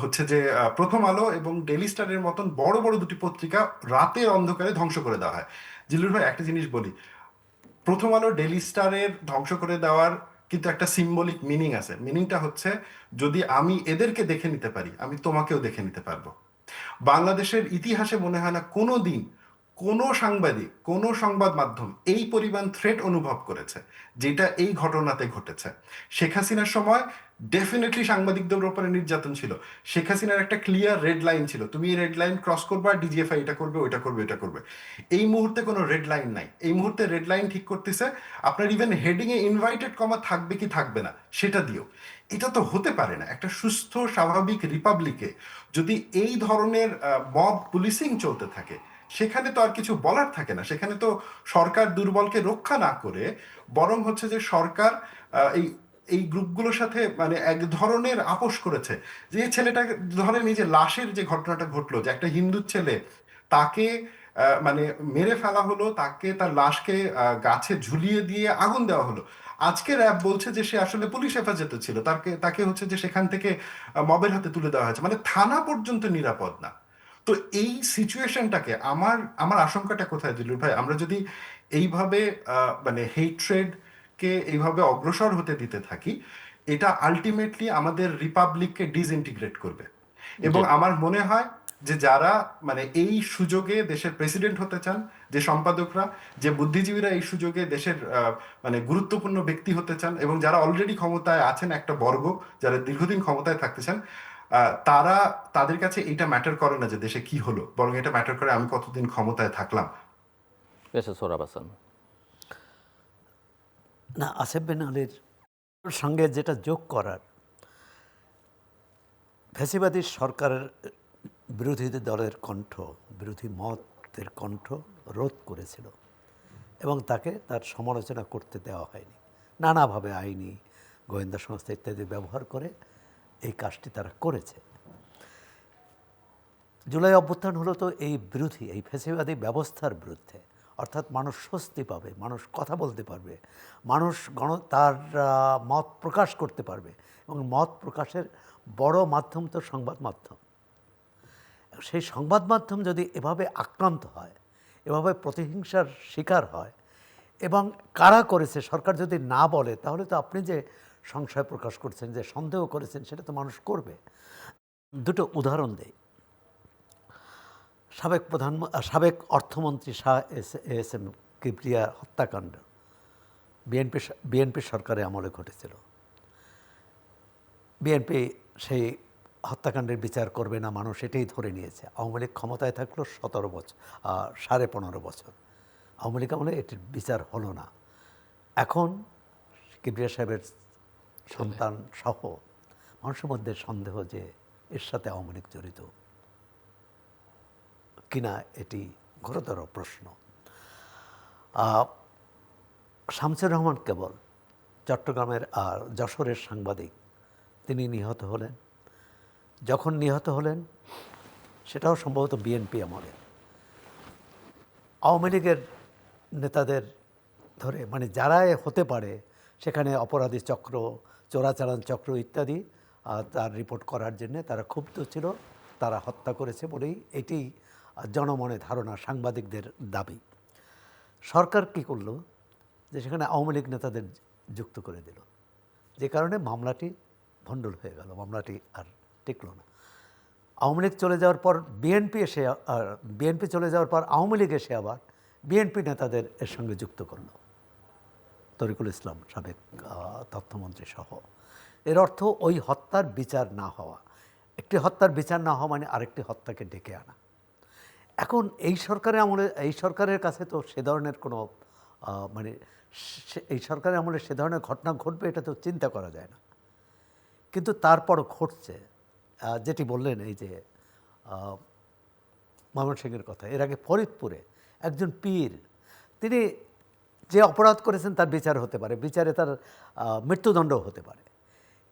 হচ্ছে যে প্রথম আলো এবং ডেইলি স্টারের মতন বড় বড় দুটি পত্রিকা রাতের অন্ধকারে ধ্বংস করে দেওয়া হয়। জিল্লুর ভাই, একটা জিনিস বলি, প্রথম আলো ডেইলি স্টারের ধ্বংস করে দেওয়ার কিন্তু একটা সিম্বলিক মিনিং আছে। মিনিংটা হচ্ছে, যদি আমি এদেরকে দেখে নিতে পারি, আমি তোমাকেও দেখে নিতে পারবো। বাংলাদেশের ইতিহাসে মনে হয় না কোনো দিন কোনো সাংবাদিক, কোনো সংবাদ মাধ্যম এই পরিমাণ থ্রেট অনুভব করেছে যেটা এই ঘটনাতে ঘটেছে। শেখ হাসিনার সময় ডেফিনেটলি সাংবাদিকদের উপরে নির্যাতন ছিল। শেখ হাসিনার একটা ক্লিয়ার রেড লাইন ছিল, তুমি এই রেড লাইন ক্রস করবে, ডিজিএফআই এটা করবে, ওইটা করবে, এটা করবে। এই মুহূর্তে কোনো রেড লাইন নাই। এই মুহূর্তে রেড লাইন ঠিক করতেছে আপনার ইভেন হেডিং এ ইনভাইটেড কমা থাকবে কি থাকবে না সেটা দিও। এটা তো হতে পারে না। একটা সুস্থ স্বাভাবিক রিপাবলিকে যদি এই ধরনের মব পুলিশিং চলতে থাকে, সেখানে তো আর কিছু বলার থাকে না। সেখানে তো সরকার দুর্বলকে রক্ষা না করে বরং হচ্ছে যে সরকার এই এই গ্রুপগুলোর সাথে মানে এক ধরনের আপোষ করেছে। যে ছেলেটা ধরেন এই যে লাশের যে ঘটনাটা ঘটলো, যে একটা হিন্দু ছেলে, তাকে মানে মেরে ফেলা হলো, তাকে তার লাশকে গাছে ঝুলিয়ে দিয়ে আগুন দেওয়া হলো। আজকে র্যাব বলছে যে সে আসলে পুলিশ হেফাজতে ছিল, তাকে তাকে হচ্ছে যে সেখান থেকে মবের হাতে তুলে দেওয়া হয়েছে। মানে থানা পর্যন্ত নিরাপদ না। তো এই সিচুয়েশনটাকে আমার আমার আশঙ্কাটা কোথায় দিলুর ভাই, আমরা যদি এইভাবে মানে হেট্রেড কে এইভাবে অগ্রসর হতে দিতে থাকি, এটা আলটিমেটলি আমাদের রিপাবলিককে ডিসইন্টিগ্রেট করবে। এবং জি। আমার মনে হয় যে যারা মানে এই সুযোগে দেশের প্রেসিডেন্ট হতে চান, যে সম্পাদকরা, যে বুদ্ধিজীবীরা এই সুযোগে দেশের মানে গুরুত্বপূর্ণ ব্যক্তি হতে চান, এবং যারা অলরেডি ক্ষমতায় আছেন একটা বর্গ, যারা দীর্ঘদিন ক্ষমতায় থাকতে চান, তারা, তাদের কাছে এটা ম্যাটার করে না যে দেশে কি হলো, বরং এটা ম্যাটার করে আমি কতদিন ক্ষমতায় থাকলাম। সোহরাব হাসান। না, আসিফ বিন আলীর সঙ্গে যেটা যোগ করার, ফ্যাসিবাদী সরকারের বিরোধী দলের কণ্ঠ, বিরোধী মতের কণ্ঠ রোধ করেছিল এবং তাকে তার সমালোচনা করতে দেওয়া হয়নি। নানাভাবে আইনি, গোয়েন্দা সংস্থা ইত্যাদি ব্যবহার করে এই কাজটি তারা করেছে। জুলাই অভ্যুত্থান হলো তো এই বিরোধী, এই ফ্যাসিবাদী ব্যবস্থার বিরুদ্ধে। অর্থাৎ মানুষ স্বস্তি পাবে, মানুষ কথা বলতে পারবে, মানুষ তার মত প্রকাশ করতে পারবে। এবং মত প্রকাশের বড় মাধ্যম তো সংবাদ মাধ্যম। সেই সংবাদ মাধ্যম যদি এভাবে আক্রান্ত হয়, এভাবে প্রতিহিংসার শিকার হয়, এবং কারা করেছে সরকার যদি না বলে, তাহলে তো আপনি যে সংশয় প্রকাশ করছেন, যে সন্দেহ করেছেন, সেটা তো মানুষ করবে। দুটো উদাহরণ দেই। সাবেক অর্থমন্ত্রী শাহ এস এম কিবরিয়া হত্যাকাণ্ড বিএনপি সরকারের আমলে ঘটেছিল। বিএনপি সেই হত্যাকাণ্ডের বিচার করবে না, মানুষ এটাই ধরে নিয়েছে। আওয়ামী লীগ ক্ষমতায় থাকলো 17 বছর, 15.5 বছর। আওয়ামী লীগ আমলে এটির বিচার হলো না। এখন কিবরিয়া সাহেবের সন্তান সহ মানুষের মধ্যে সন্দেহ যে এর সাথে আওয়ামী লীগ জড়িত কিনা, এটি ঘোরতর প্রশ্ন। শামসুর রহমান কেবল, চট্টগ্রামের আর যশোরের সাংবাদিক, তিনি নিহত হলেন। যখন নিহত হলেন, সেটাও সম্ভবত বিএনপি আমলে। আওয়ামী লীগের নেতাদের ধরে, মানে যারা হতে পারে সেখানে অপরাধী চক্র, চোরাচালান চক্র ইত্যাদি, তার রিপোর্ট করার জন্যে তারা ক্ষুব্ধ ছিল, তারা হত্যা করেছে বলেই এটি জনমনে ধারণা, সাংবাদিকদের দাবি। সরকার কি করলো, যে সেখানে আওয়ামী লীগ নেতাদের যুক্ত করে দিল, যে কারণে মামলাটি ভণ্ডুল হয়ে গেল, মামলাটি আর টিকলো না। আওয়ামী লীগ চলে যাওয়ার পর বিএনপি চলে যাওয়ার পর আওয়ামী লীগ এসে আবার বিএনপি নেতাদের এর সঙ্গে যুক্ত করলো, তরিকুল ইসলাম সাবেক তথ্যমন্ত্রী সহ। এর অর্থ ওই হত্যার বিচার না হওয়া। একটি হত্যার বিচার না হওয়া মানে আরেকটি হত্যাকে ডেকে আনা। এখন এই সরকারের কাছে তো সে ধরনের কোনো মানে এই সরকারের আমলে সে ধরনের ঘটনা ঘটবে এটা তো চিন্তা করা যায় না। কিন্তু তারপরও ঘটছে। যেটি বললেন, এই যে ময়মনসিংহের কথা, এর আগে ফরিদপুরে একজন পীর, তিনি যে অপরাধ করেছেন তার বিচার হতে পারে, বিচারে তার মৃত্যুদণ্ডও হতে পারে,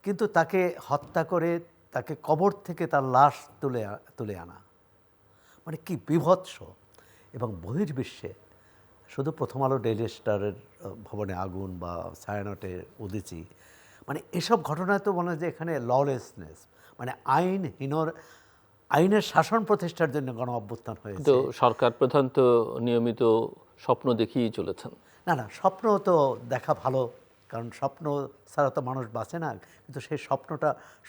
কিন্তু তাকে হত্যা করে তাকে কবর থেকে তার লাশ তুলে আনা, মানে কি বিভৎস। এবং বহির্বিশ্বে শুধু প্রথম আলো, ডেইলি স্টারের ভবনে আগুন বা ছায়ানটের উদীচী, মানে এসব ঘটনায় তো মনে হয় যে এখানে ললেসনেস, মানে আইনের শাসন প্রতিষ্ঠার জন্য গণ অভ্যুত্থান হয়েছে। তো সরকার প্রধান তো নিয়মিত স্বপ্ন দেখিয়েই চলেছেন। না না, স্বপ্ন তো দেখা ভালো, কারণ স্বপ্ন ছাড়া তো মানুষ বাঁচে না, কিন্তু সেই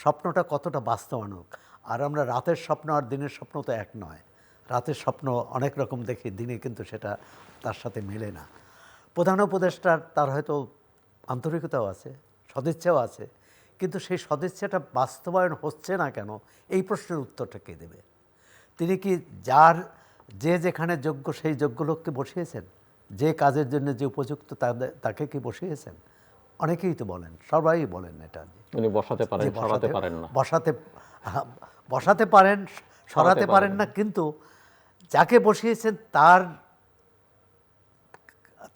স্বপ্নটা কতটা বাস্তবায়ক। আর আমরা রাতের স্বপ্ন আর দিনের স্বপ্ন তো এক নয়। রাতের স্বপ্ন অনেক রকম দেখি, দিনে কিন্তু সেটা তার সাথে মেলে না। প্রধান উপদেষ্টার তার হয়তো আন্তরিকতাও আছে, সদিচ্ছাও আছে, কিন্তু সেই সদিচ্ছাটা বাস্তবায়ন হচ্ছে না কেন, এই প্রশ্নের উত্তরটা কে দেবে? তিনি কি যে যেখানে যোগ্য সেই যোগ্য লোককে বসিয়েছেন? যে কাজের জন্য যে উপযুক্ত তাকে কি বসিয়েছেন? অনেকেই তো বলেন, সবাই বলেন এটা, উনি বসাতে পারেন, সরাতে পারেন না। বসাতে পারেন, সরাতে পারেন না, কিন্তু যাকে বসিয়েছেন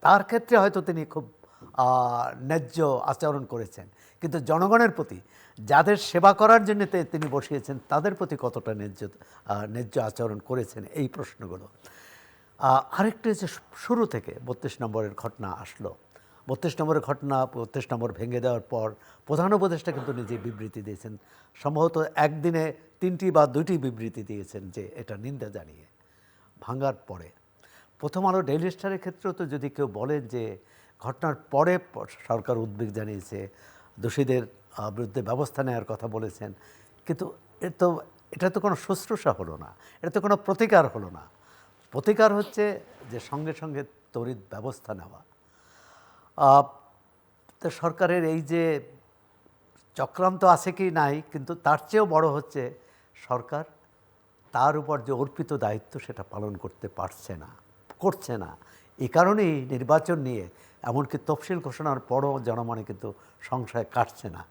তার ক্ষেত্রে হয়তো তিনি খুব ন্যায্য আচরণ করেছেন, কিন্তু জনগণের প্রতি যাদের সেবা করার জন্য তিনি বসিয়েছেন তাদের প্রতি কতটা ন্যায্য আচরণ করেছেন, এই প্রশ্নগুলো। আরেকটি হচ্ছে শুরু থেকে 32 নম্বরের ঘটনা আসলো। 32 নম্বরের ঘটনা, 32 নম্বর ভেঙে দেওয়ার পর প্রধান উপদেষ্টা কিন্তু নিজে বিবৃতি দিয়েছেন, সম্ভবত একদিনে 3টি বা 2টি বিবৃতি দিয়েছেন যে এটা নিন্দা জানিয়ে। ভাঙার পরে প্রথম আলো ডেইলি স্টারের ক্ষেত্রেও তো যদি কেউ বলেন যে ঘটনার পরে সরকার উদ্বেগ জানিয়েছে, দোষীদের বিরুদ্ধে ব্যবস্থা নেওয়ার কথা বলেছেন, কিন্তু এটা তো কোনো শুশ্রূষা হলো না, এটা তো কোনো প্রতিকার হলো না। প্রতিকার হচ্ছে যে সঙ্গে সঙ্গে তড়িৎ ব্যবস্থা নেওয়া। তো সরকারের এই যে চক্রান্ত আছে কি নাই, কিন্তু তার চেয়েও বড় হচ্ছে সরকার তার উপর যে অর্পিত দায়িত্ব সেটা পালন করছে না। এই কারণেই নির্বাচন নিয়ে এমনকি তফসিল ঘোষণার পরও জনমনে কিন্তু সংশয় কাটছে না,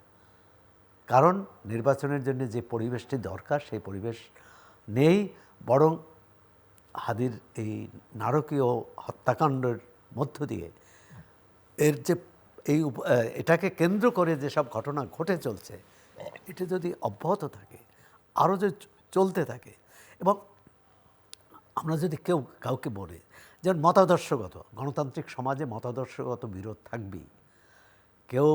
কারণ নির্বাচনের জন্য যে পরিবেশটি দরকার সেই পরিবেশ নেই। বরং হাদির এই নারকীয় হত্যাকাণ্ডের মধ্য দিয়ে এর যে এটাকে কেন্দ্র করে যেসব ঘটনা ঘটে চলছে, এটা যদি অব্যাহত থাকে, আরও যদি চলতে থাকে, এবং আমরা যদি কাউকে বলে, যেমন মতাদর্শগত, গণতান্ত্রিক সমাজে মতাদর্শগত বিরোধ থাকবেই। কেউ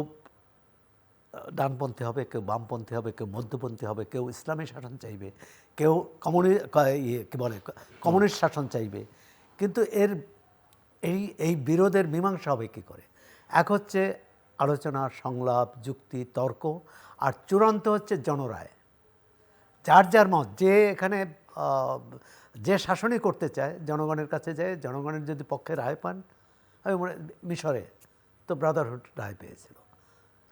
ডানপন্থী হবে, কেউ বামপন্থী হবে, কেউ মধ্যপন্থী হবে, কেউ ইসলামী শাসন চাইবে, কেউ কমিউনিস্ট শাসন চাইবে। কিন্তু এই বিরোধের মীমাংসা হবে কী করে? এক হচ্ছে আলোচনা, সংলাপ, যুক্তি, তর্ক, আর চূড়ান্ত হচ্ছে জনরায়। যার মত, যে এখানে যে শাসনই করতে চায় জনগণের কাছে যায়, জনগণের যদি পক্ষে রায় পান, আমি মিশরে তো ব্রাদারহুড রায় পেয়েছিল,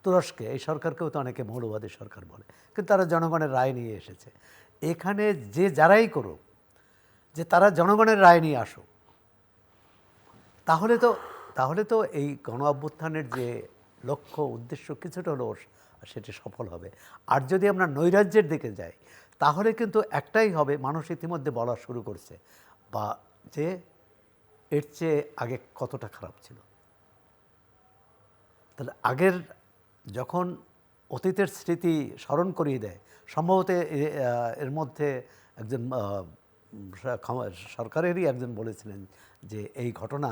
তুরস্কে, এই সরকারকেও তো অনেকে মৌলবাদী সরকার বলে, কিন্তু তারা জনগণের রায় নিয়ে এসেছে। এখানে যারাই করুক, যে তারা জনগণের রায় নিয়ে আসুক, তাহলে তো এই গণ অভ্যুত্থানের যে লক্ষ্য উদ্দেশ্য কিছুটা হলেও সেটি সফল হবে। আর যদি আমরা নৈরাজ্যের দিকে যাই, তাহলে কিন্তু একটাই হবে, মানুষ ইতিমধ্যে বলা শুরু করছে বা যে এর চেয়ে আগে কতটা খারাপ ছিল। তাহলে আগের যখন অতীতের স্মৃতি স্মরণ করিয়ে দেয়, সম্ভবত এর মধ্যে একজন সরকারেরই একজন বলেছিলেন যে এই ঘটনা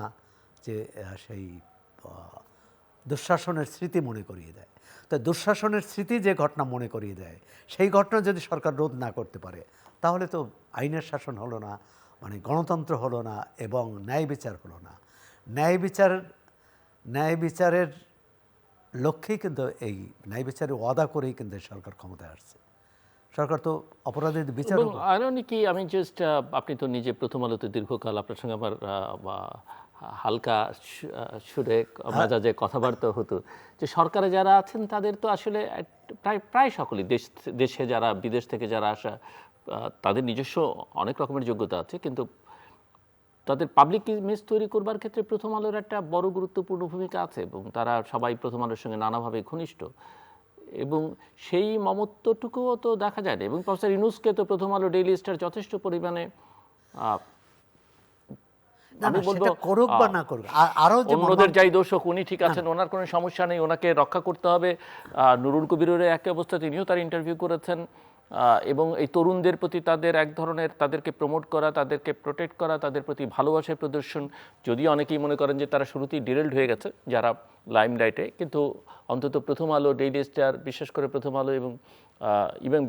যে সেই দুঃশাসনের স্মৃতি মনে করিয়ে দেয়। তো দুঃশাসনের স্মৃতি যে ঘটনা মনে করিয়ে দেয়, সেই ঘটনা যদি সরকার রোধ না করতে পারে, তাহলে তো আইনের শাসন হলো না, মানে গণতন্ত্র হলো না, এবং ন্যায় বিচার হলো না। ন্যায় বিচারের লক্ষ্যেই কিন্তু এই ন্যায় বিচারের ওয়াদা করেই কিন্তু সরকার ক্ষমতায় আসছে। সরকার তো অপরাধীদের বিচার। কি আমি জাস্ট, আপনি তো নিজে প্রথম আলোতে দীর্ঘকাল, আপনার সঙ্গে আমার হালকা সুরে মেজাজে কথাবার্তা হতো, যে সরকারে যারা আছেন তাদের তো আসলে প্রায় সকলেই দেশে যারা, বিদেশ থেকে যারা আসা, তাদের নিজস্ব অনেক রকমের যোগ্যতা আছে, কিন্তু তাদের পাবলিক ইমেজ তৈরি করবার ক্ষেত্রে প্রথম আলোর একটা বড় গুরুত্বপূর্ণ ভূমিকা আছে, এবং তারা সবাই প্রথম আলোর সঙ্গে নানাভাবে ঘনিষ্ঠ, এবং সেই মমত্বটুকুও তো দেখা যায় না। এবং প্রফেসর ইউনূসকে তো প্রথম আলো ডেইলি স্টার যথেষ্ট পরিমাণে, আমি বলবো, করুক বা না করুক, আরো অন্যদের যাই দোষক, উনি ঠিক আছেন, ওনার কোনো সমস্যা নেই, ওনাকে রক্ষা করতে হবে। নুরুল কবিরের একই অবস্থা, তিনিও তার ইন্টারভিউ করেছেন, এবং এই তরুণদের প্রতি তাদের এক ধরনের তাদেরকে প্রমোট করা, তাদেরকে প্রোটেক্ট করা, তাদের প্রতি ভালোবাসার প্রদর্শন, যদিও অনেকেই মনে করেন যে তারা শুরুতেই ডিরেল্ড হয়ে গেছে যারা লাইমলাইটে, কিন্তু অন্তত প্রথম আলো, ডেইলি স্টার, বিশেষ করে প্রথম আলো এবং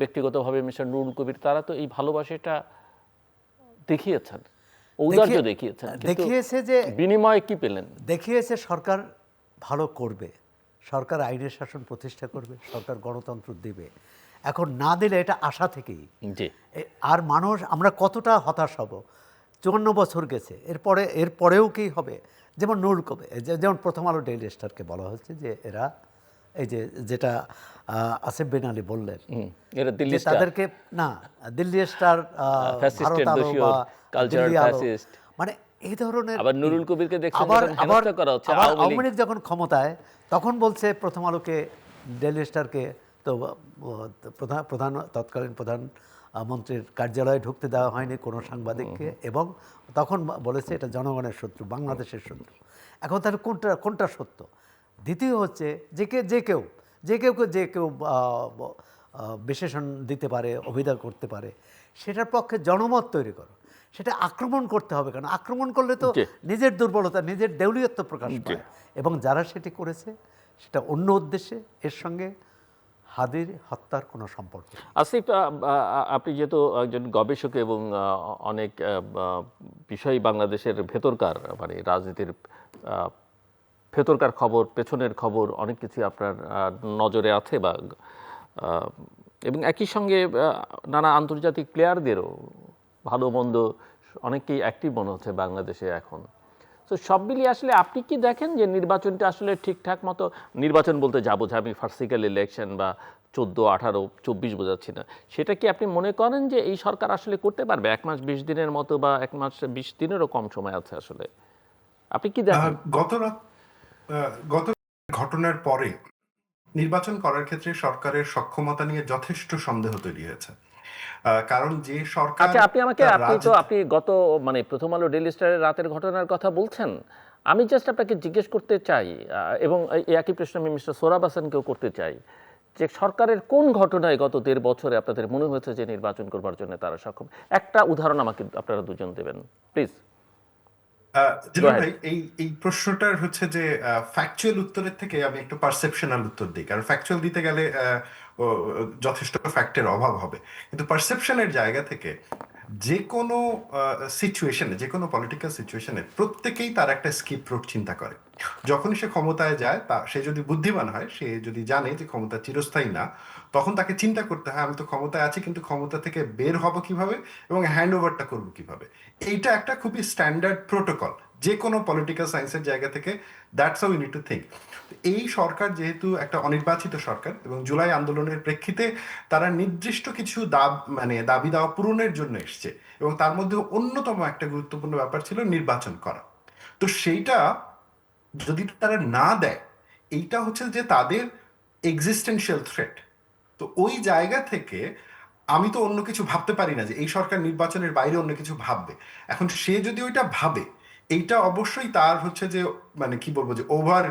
ব্যক্তিগতভাবে মিস্টার নুরুল কবির, তারা তো এই ভালোবাসাটা দেখিয়েছেন, ঔদার্য দেখিয়েছেন, দেখিয়েছে যে বিনিময়ে কি পেলেন? দেখিয়েছে সরকার ভালো করবে, সরকার আইনের শাসন প্রতিষ্ঠা করবে, সরকার গণতন্ত্র দেবে। এখন না দিলে এটা আশা থেকেই। জি। আর মানুষ আমরা কতটা হতাশ হব, 54 বছর গেছে, এরপরেও কি হবে? যেমন নুরুল কবির, যেমন প্রথম আলো, ডেইলি স্টারকে বলা হচ্ছে যে এরা এই যেটা আসিফ বিন আলী বললেন, এরা দিল্লি স্টার, তাদেরকে না দিল্লি স্টার, ভারত আলো বা দিল্লি আলো, মানে এই ধরনের। আবার নুরুল কবিরকে দেখছেন আবার হেনস্থা করা হচ্ছে আওয়ামী লীগ যখন ক্ষমতায়, তখন বলছে প্রথম আলোকে, ডেইলি স্টারকে তো তৎকালীন প্রধানমন্ত্রীর কার্যালয়ে ঢুকতে দেওয়া হয়নি কোনো সাংবাদিককে, এবং তখন বলেছে এটা জনগণের শত্রু, বাংলাদেশের শত্রু। এখন তাহলে কোনটা সত্য? দ্বিতীয় হচ্ছে যে কেউ বিশেষণ দিতে পারে, অভিযোগ করতে পারে, সেটার পক্ষে জনমত তৈরি করো। সেটা আক্রমণ করতে হবে, কারণ আক্রমণ করলে তো নিজের দুর্বলতা, নিজের দেউলিয়ত্ব প্রকাশ পায়। এবং যারা সেটি করেছে সেটা অন্য উদ্দেশ্যে, এর সঙ্গে হাদির হত্যার কোনো সম্পর্ক নেই। আসিফ, আপনি যেহেতু একজন গবেষক এবং অনেক বিষয় বাংলাদেশের ভেতরকার, মানে রাজনীতির ভেতরকার খবর, পেছনের খবর, অনেক কিছু আপনার নজরে আছে, বা এবং একই সঙ্গে নানা আন্তর্জাতিক প্লেয়ারদেরও ভালো মন্দ অনেকেই অ্যাক্টিভ মনে হচ্ছে বাংলাদেশে এখন। তো সব মিলিয়ে আসলে আপনি কি দেখেন যে নির্বাচনটা আসলে ঠিকঠাক মতো, নির্বাচন বলতে যাবো যে আমি ফার্সিক্যাল ইলেকশন বা 14, 18, 24 বোঝাচ্ছি না, সেটা কি আপনি মনে করেন যে এই সরকার আসলে করতে পারবে? 1 মাস 20 দিনের মতো, বা 1 মাস 20 দিনেরও কম সময় আছে আসলে, আপনি কি দেখেন? গত ঘটনার পরে নির্বাচন করার ক্ষেত্রে সরকারের সক্ষমতা নিয়ে যথেষ্ট সন্দেহ তৈরি হয়েছে। কারণ যে সরকার, আচ্ছা, আপনি গত মানে প্রথম আলো, ডেইলি স্টারের রাতের ঘটনার কথা বলছেন, আমি জাস্ট আপনাকে জিজ্ঞেস করতে চাই, এবং এই একই প্রশ্ন আমি মিস্টার সোহরাব হাসানকেও করতে চাই, যে সরকারের কোন ঘটনায় গত 1.5 বছরে আপনাদের মনে হয়েছে যে নির্বাচন করবার জন্য তারা সক্ষম? একটা উদাহরণ আমাকে আপনারা দুজন দেবেন প্লিজ। জিলুর ভাই, এই প্রশ্নটার হচ্ছে যে ফ্যাকচুয়াল উত্তরের থেকে আমি একটু পারসেপশনাল উত্তর দিই, কারণ ফ্যাকচুয়াল দিতে গেলে যথেষ্ট ফ্যাক্টের অভাব হবে। কিন্তু পারসেপশনের জায়গা থেকে যে কোনো সিচুয়েশনে, যে কোনো পলিটিক্যাল সিচুয়েশনে প্রত্যেকেই তার একটা স্কিপ রুট চিন্তা করে। যখনই সে ক্ষমতায় যায়, সে যদি বুদ্ধিমান হয়, সে যদি জানে যে ক্ষমতা চিরস্থায়ী না, তখন তাকে চিন্তা করতে হয় আমি তো ক্ষমতায় আছি, কিন্তু ক্ষমতা থেকে বের হব কিভাবে এবং হ্যান্ড ওভারটা করবো কিভাবে। এইটা একটা খুবই স্ট্যান্ডার্ড প্রোটোকল যে কোনো পলিটিক্যাল সায়েন্সের জায়গা থেকে। That's how you need to think. এই সরকার যেহেতু একটা অনির্বাচিত সরকার, এবং জুলাই আন্দোলনের প্রেক্ষিতে তারা নির্দিষ্ট কিছু দাবি দাওয়া পূরণের জন্য এসছে, এবং তার মধ্যে অন্যতম একটা গুরুত্বপূর্ণ ব্যাপার ছিল নির্বাচন করা। তো সেইটা যদি তারা না দেয়, এইটা হচ্ছে যে তাদের এক্সিস্টেন্সিয়াল থ্রেট। তো ওই জায়গা থেকে আমি তো অন্য কিছু ভাবতে পারি না যে এই সরকার নির্বাচনের বাইরে অন্য কিছু ভাববে। এখন সে যদি ওইটা ভাবে, এইটা অবশ্যই তার হচ্ছে যে, মানে কি বলবো, যে ওভার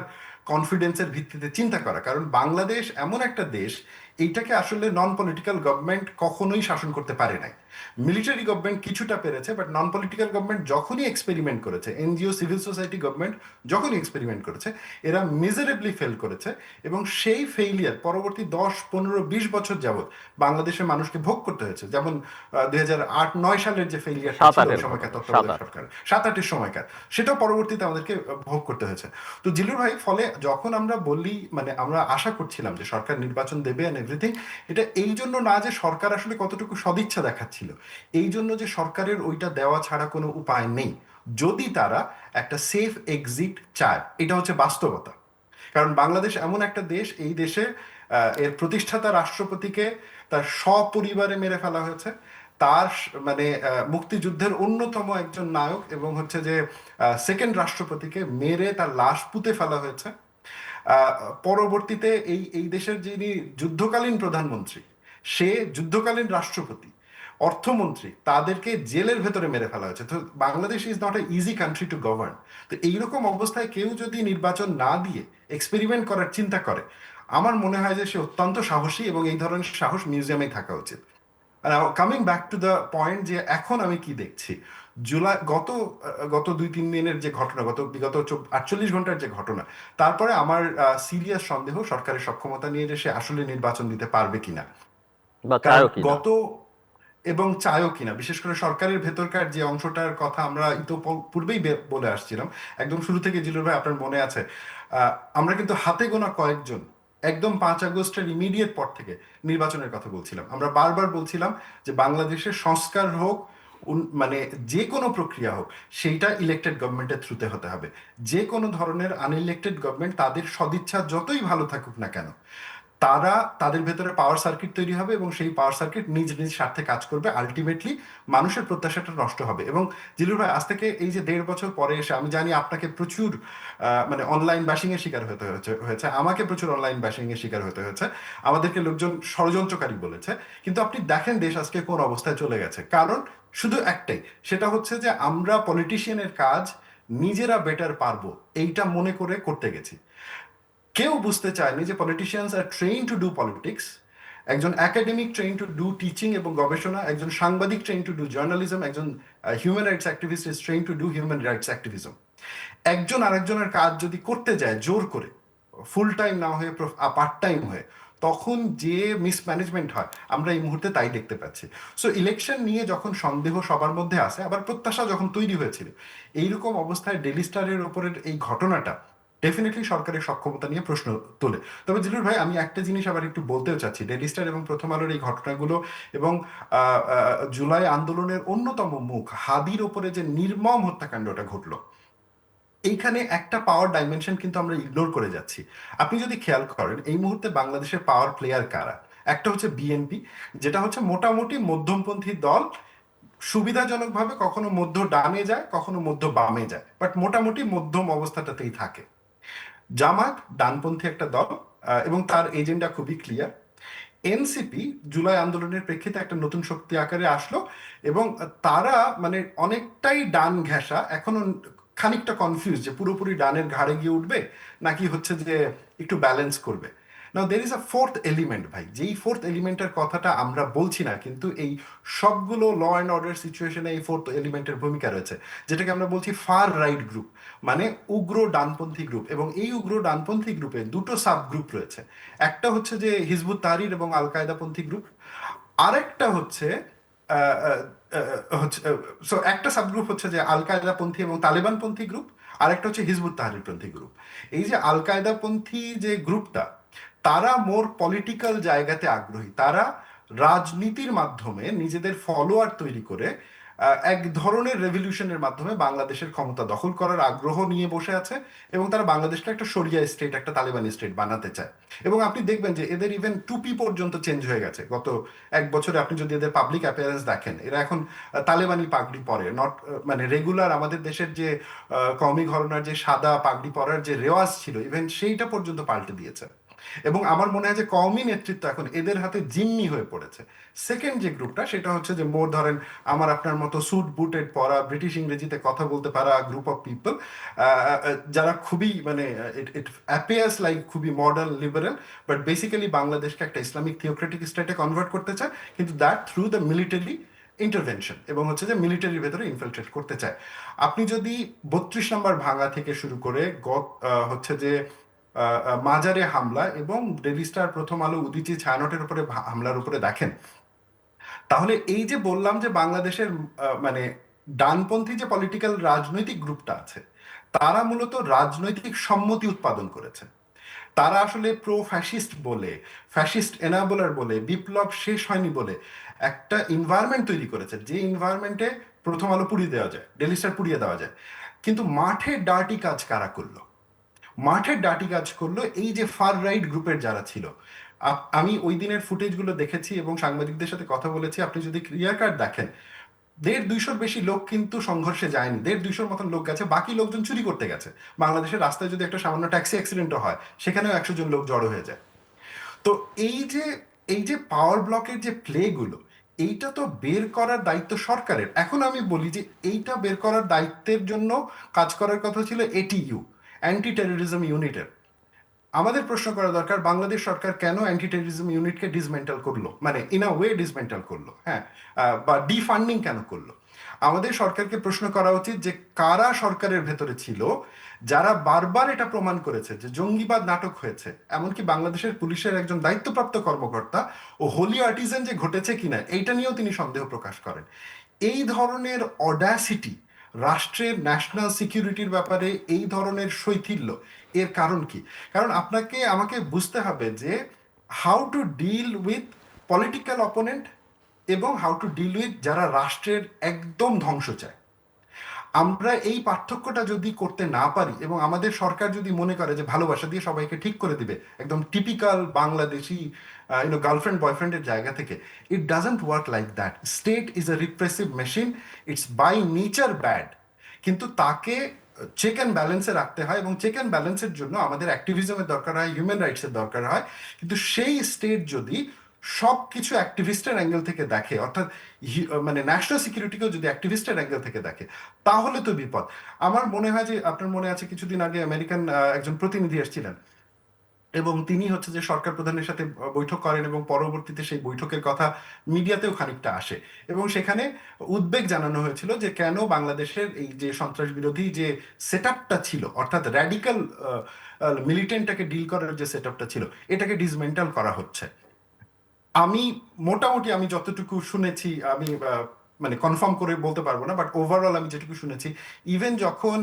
কনফিডেন্সের ভিত্তিতে চিন্তা করা। কারণ বাংলাদেশ এমন একটা দেশ, এইটাকে আসলে নন পলিটিক্যাল গভর্নমেন্ট কখনোই শাসন করতে পারে নাই। মিলিটারি গভর্নমেন্ট কিছুটা পেরেছে, বাট নন পলিটিক্যাল গভর্নমেন্ট যখনই এক্সপেরিমেন্ট করেছে, এনজিও, সিভিল সোসাইটি গভর্নমেন্ট যখনই এক্সপেরিমেন্ট করেছে, এরা মিজারেবলি ফেল করেছে। এবং সেই ফেইলিয়ার পরবর্তী 10, 15, 20 বছর যাবৎ বাংলাদেশের মানুষকে ভোগ করতে হয়েছে। যেমন 2008-9 সালের যে ফেইলিয়ার সময়কার তত্ত্বাবধায়ক সরকার, 7-8 সময়কার, সেটাও পরবর্তীতে আমাদেরকে ভোগ করতে হয়েছে। তো জিলুর ভাই, ফলে যখন আমরা বলি, মানে আমরা আশা করছিলাম যে সরকার নির্বাচন দেবে এন্ড এভরিথিং, এটা এই জন্য না যে সরকার আসলে কতটুকু সদিচ্ছা দেখাচ্ছিল, এই জন্য যে সরকারের ওইটা দেওয়া ছাড়া কোনো উপায় নেই যদি তারা একটা সেফ এক্সিট চায়। এটা হচ্ছে বাস্তবতা। কারণ বাংলাদেশ এমন একটা দেশ, এই দেশে এর প্রতিষ্ঠাতা রাষ্ট্রপতিকে তার সপরিবারে মেরে ফেলা হয়েছে। তার মানে মুক্তিযুদ্ধের অন্যতম একজন নায়ক এবং হচ্ছে যে সেকেন্ড রাষ্ট্রপতিকে মেরে তার লাশ পুঁতে ফেলা হয়েছে। পরবর্তীতে এই দেশের যিনি যুদ্ধকালীন প্রধানমন্ত্রী, সে যুদ্ধকালীন রাষ্ট্রপতি, অর্থমন্ত্রী, তাদেরকে জেলের ভেতরে মেরে ফেলা হয়েছে। তো Bangladesh is not a easy country to govern. তো এইরকম অবস্থায় কেউ যদি নির্বাচন না দিয়ে এক্সপেরিমেন্ট করার চিন্তা করে, আমার মনে হয় যে সে অত্যন্ত সাহসী, এবং এই ধরনের সাহস মিউজিয়ামে থাকা উচিত। Coming back to the point, যে এখন আমি কি দেখছি, জুলাই গত গত 2-3 দিনের যে ঘটনা, বিগত 48 ঘন্টার যে ঘটনা, তারপরে আমার সিরিয়াস সন্দেহ সরকারের সক্ষমতা নিয়ে যে সে আসলে নির্বাচন দিতে পারবে কিনা। বা কারণ চায়ও কিনা। এবং চায়ও কিনা, বিশেষ করে সরকারের ভেতরকার যে অংশটার কথা আমরা পূর্বেই বলে আসছিলাম, একদম শুরু থেকে জিলুর ভাই আপনার মনে আছে, আমরা কিন্তু হাতে গোনা কয়েকজন একদম 5 আগস্টের ইমিডিয়েট পর থেকে নির্বাচনের কথা বলছিলাম। আমরা বারবার বলছিলাম যে বাংলাদেশের সংস্কার হোক, মানে যে কোনো প্রক্রিয়া হোক, সেইটা ইলেক্টেড গভর্নমেন্টের থ্রুতে হতে হবে। যে কোনো ধরনের আনইলেক্টেড গভর্নমেন্ট, তাদের সদিচ্ছা যতই ভালো থাকুক না কেন, তাদের ভেতরে পাওয়ার সার্কিট তৈরি হবে এবং সেই পাওয়ার সার্কিট নিজ নিজ স্বার্থে কাজ করবে, আলটিমেটলি মানুষের প্রত্যাশাটা নষ্ট হবে। এবং জিলুর ভাই, আজ থেকে এই যে 1.5 বছর পরে এসে, আমি জানি আপনাকে প্রচুর মানে অনলাইন ব্যাশিং এর শিকার হয়েছে, আমাকে প্রচুর অনলাইন ব্যাশিং এর শিকার হতে হয়েছে, আমাদেরকে লোকজন ষড়যন্ত্রকারী বলেছে, কিন্তু আপনি দেখেন দেশ আজকে কোন অবস্থায় চলে গেছে। কারণ শুধু একটাই, সেটা হচ্ছে যে আমরা পলিটিশিয়ানের কাজ নিজেরা বেটার পারবো এইটা মনে করে করতে গেছি। কেউ বুঝতে চায়নি যে politicians are train to do politics, একজন academic train to do teaching এবং গবেষণা, একজন সাংবাদিক ট্রেইন টু ডু জার্নালিজম, একজন human rights activist is train to do human rights activism. একজন আরেকজনের কাজ যদি করতে যায় জোর করে, ফুল টাইম না হয়ে পার্ট টাইম হয়ে, তখন যে মিসম্যানেজমেন্ট হয় আমরা এই মুহূর্তে তাই দেখতে পাচ্ছি। সো ইলেকশন নিয়ে যখন সন্দেহ সবার মধ্যে আসে, আবার প্রত্যাশা যখন তৈরি হয়েছিল, এইরকম অবস্থায় ডেইলি স্টারের ওপরের এই ঘটনাটা ডেফিনেটলি সরকারের সক্ষমতা নিয়ে প্রশ্ন তোলে। তবে জিলুর ভাই, আমি একটা জিনিস আবার একটু বলতেও চাচ্ছি, ডেইলি স্টার এবং প্রথম আলোর এই ঘটনাগুলো এবং জুলাই আন্দোলনের অন্যতম মুখ হাদির ওপরে যে নির্মম হত্যাকাণ্ডটা ঘটলো, এইখানে একটা পাওয়ার ডাইমেনশন কিন্তু আমরা ইগনোর করে যাচ্ছি। আপনি যদি খেয়াল করেন, এই মুহূর্তে বাংলাদেশের পাওয়ার প্লেয়ার কারা? একটা হচ্ছে বিএনপি, যেটা হচ্ছে মোটামুটি মধ্যমপন্থী দল, সুবিধাজনকভাবে কখনো মধ্য ডানে যায়, কখনো মধ্য বামে যায়, বাট মোটামুটি মধ্যম অবস্থাটাতেই থাকে। জামাত ডানপন্থী একটা দল, এবং তার এজেন্ডা খুবই ক্লিয়ার। এনসিপি জুলাই আন্দোলনের প্রেক্ষিতে একটা নতুন শক্তি আকারে আসলো, এবং তারা মানে অনেকটাই ডান ঘেঁষা, এখনো খানিকটা কনফিউজ যে পুরোপুরি ডানের ঘাড়ে গিয়ে উঠবে নাকি হচ্ছে যে একটু ব্যালেন্স করবে। Now there is a fourth element ভাই, যেই ফোর্থ এলিমেন্টের কথাটা আমরা বলছি না, কিন্তু এই সবগুলো ল অ্যান্ড অর্ডার সিচুয়েশনে এই ফোর্থ এলিমেন্টের ভূমিকা রয়েছে, যেটাকে আমরা বলছি ফার রাইট গ্রুপ, মানে উগ্র ডানপন্থী গ্রুপ। এবং এই উগ্র ডানপন্থী গ্রুপে দুটো সাব গ্রুপ রয়েছে, একটা হচ্ছে যে হিজবুত তাহরির এবং আল কায়দাপন্থী গ্রুপ, আরেকটা হচ্ছে সো একটা সাবগ্রুপ হচ্ছে যে আল কায়দাপন্থী এবং তালেবানপন্থী গ্রুপ, আরেকটা হচ্ছে হিজবুত তাহরিরপন্থী গ্রুপ। এই যে আল কায়দাপন্থী যে গ্রুপটা, তারা মোর পলিটিক্যাল জায়গাতে আগ্রহী, তারা রাজনীতির মাধ্যমে নিজেদের ফলোয়ার তৈরি করে এক ধরনের রেভলিউশনের মাধ্যমে বাংলাদেশের ক্ষমতা দখল করার আগ্রহ নিয়ে বসে আছে, এবং তারা বাংলাদেশকে একটা শরিয়া স্টেট, একটা তালেবানি স্টেট বানাতে চায়। এবং আপনি দেখবেন যে এদের ইভেন টুপি পর্যন্ত চেঞ্জ হয়ে গেছে গত 1 বছরে। আপনি যদি এদের পাবলিক অ্যাপিয়ারেন্স দেখেন, এরা এখন তালেবানি পাগড়ি পরে, নট মানে রেগুলার আমাদের দেশের যে কওমি ঘরানার যে সাদা পাগড়ি পরার যে রেওয়াজ ছিল, ইভেন সেইটা পর্যন্ত পাল্টে দিয়েছে। এবং আমার মনে হয় যে কওমি নেতৃত্ব এখন এদের হাতে জিম্মি হয়ে পড়েছে। সেকেন্ড যে গ্রুপটা, সেটা হচ্ছে যে মোর ধরেন আমার আপনার মতো স্যুট বুটেড পরা, ব্রিটিশ ইংরেজিতে কথা বলতে পারা গ্রুপ অফ পিপল, যারা খুবই মানে ইট অ্যাপিয়ার্স লাইক খুবই মডার্ন লিবারেল, বাট বেসিক্যালি বাংলাদেশকে একটা ইসলামিক থিওক্রেটিক স্টেটে কনভার্ট করতে চায়, কিন্তু that through the military intervention, এবং হচ্ছে যে মিলিটারির ভেতরে ইনফিলট্রেট করতে চায়। আপনি যদি 32 নম্বর ভাঙা থেকে শুরু করে হচ্ছে যে মাজারে হামলা এবং ডেইলি স্টার, প্রথম আলো, উদীচী, ছায়ানটের উপরে হামলার উপরে দেখেন, তাহলে এই যে বললাম যে বাংলাদেশের মানে ডানপন্থী যে পলিটিক্যাল রাজনৈতিক গ্রুপটা আছে, তারা মূলত রাজনৈতিক সম্মতি উৎপাদন করেছে। তারা আসলে প্রো ফ্যাসিস্ট বলে, ফ্যাসিস্ট এনাবলার বলে, বিপ্লব শেষ হয়নি বলে একটা এনভায়রনমেন্ট তৈরি করেছে, যে এনভায়রনমেন্টে প্রথম আলো পুড়িয়ে দেওয়া যায়, ডেইলি স্টার পুড়িয়ে দেওয়া যায়। কিন্তু মাঠে ডার্টি কাজ কারা করলো? মাঠের ডার্টি কাজ করলো এই যে ফার রাইট গ্রুপের যারা ছিল। আমি ওই দিনের ফুটেজগুলো দেখেছি এবং সাংবাদিকদের সাথে কথা বলেছি। আপনি যদি ক্লিয়ার কাট দেখেন, 150-200 বেশি লোক কিন্তু সংঘর্ষে যায়নি, 150-200 মতন লোক গেছে, বাকি লোকজন চুরি করতে গেছে। বাংলাদেশের রাস্তায় যদি একটা সামান্য ট্যাক্সি অ্যাক্সিডেন্টও হয়, সেখানেও 100 জন লোক জড়ো হয়ে যায়। তো এই যে পাওয়ার ব্লকের যে প্লেগুলো, এইটা তো বের করার দায়িত্ব সরকারের। এখন আমি বলি যে এইটা বের করার দায়িত্বের জন্য কাজ করার কথা ছিল এটিইউ, অ্যান্টি টেরোরিজম ইউনিটের। আমাদের প্রশ্ন করা দরকার বাংলাদেশ সরকার কেন অ্যান্টি টেররিজম ইউনিটকে ডিসমেন্টাল করলো, মানে ইন আ ওয়ে ডিসমেন্টাল করলো, হ্যাঁ, বা ডিফান্ডিং কেন করলো। আমাদের সরকারকে প্রশ্ন করা উচিত যে কারা সরকারের ভেতরে ছিল যারা বারবার এটা প্রমাণ করেছে যে জঙ্গিবাদ নাটক হয়েছে। এমনকি বাংলাদেশের পুলিশের একজন দায়িত্বপ্রাপ্ত কর্মকর্তা ও হোলি আর্টিজান যে ঘটেছে কিনা এইটা নিয়েও তিনি সন্দেহ প্রকাশ করেন। এই ধরনের অডাসিটি, রাষ্ট্রের ন্যাশনাল সিকিউরিটির ব্যাপারে এই ধরনের শৈথিল্য, এর কারণ কি? কারণ আপনাকে আমাকে বুঝতে হবে যে how to deal with political opponent এবং হাউ টু ডিল উইথ যারা রাষ্ট্রের একদম ধ্বংস চায়। আমরা এই পার্থক্যটা যদি করতে না পারি এবং আমাদের সরকার যদি মনে করে যে ভালোবাসা দিয়ে সবাইকে ঠিক করে দিবে একদম টিপিক্যাল বাংলাদেশি গার্লফ্রেন্ড বয়ফ্রেন্ডের জায়গা থেকে, it doesn't work like that. State is a repressive machine, it's by nature bad, কিন্তু তাকে চেক অ্যান্ড ব্যালেন্সে রাখতে হয় এবং চেক অ্যান্ড ব্যালেন্সের জন্য আমাদের অ্যাক্টিভিজমের দরকার হয়, হিউম্যান রাইটসের দরকার হয়। কিন্তু সেই স্টেট যদি সব কিছু অ্যাক্টিভিস্টের অ্যাঙ্গেল থেকে দেখে, অর্থাৎ মানে ন্যাশনাল সিকিউরিটিকেও যদি অ্যাক্টিভিস্টের অ্যাঙ্গেল থেকে দেখে, তাহলে তো বিপদ। আমার মনে হয় যে আপনার মনে আছে কিছুদিন আগে আমেরিকান একজন প্রতিনিধি এসেছিলেন এবং তিনি হচ্ছে যে সরকার প্রধানের সাথে বৈঠক করেন এবং পরবর্তীতে সেই বৈঠকের কথা মিডিয়াতেও খানিকটা আসে এবং সেখানে উদ্বেগ জানানো হয়েছিল যে কেন বাংলাদেশের এই যে সন্ত্রাস বিরোধী যে সেট আপটা ছিল, অর্থাৎ র্যাডিক্যাল মিলিটেন্টটাকে ডিল করার যে সেট আপটা ছিল, এটাকে ডিসমেন্টাল করা হচ্ছে। আমি মোটামুটি আমি যতটুকু শুনেছি, আমি মানে কনফার্ম করে বলতে পারবো না, বাট ওভারঅল আমি যেটুকু শুনেছি, ইভেন যখন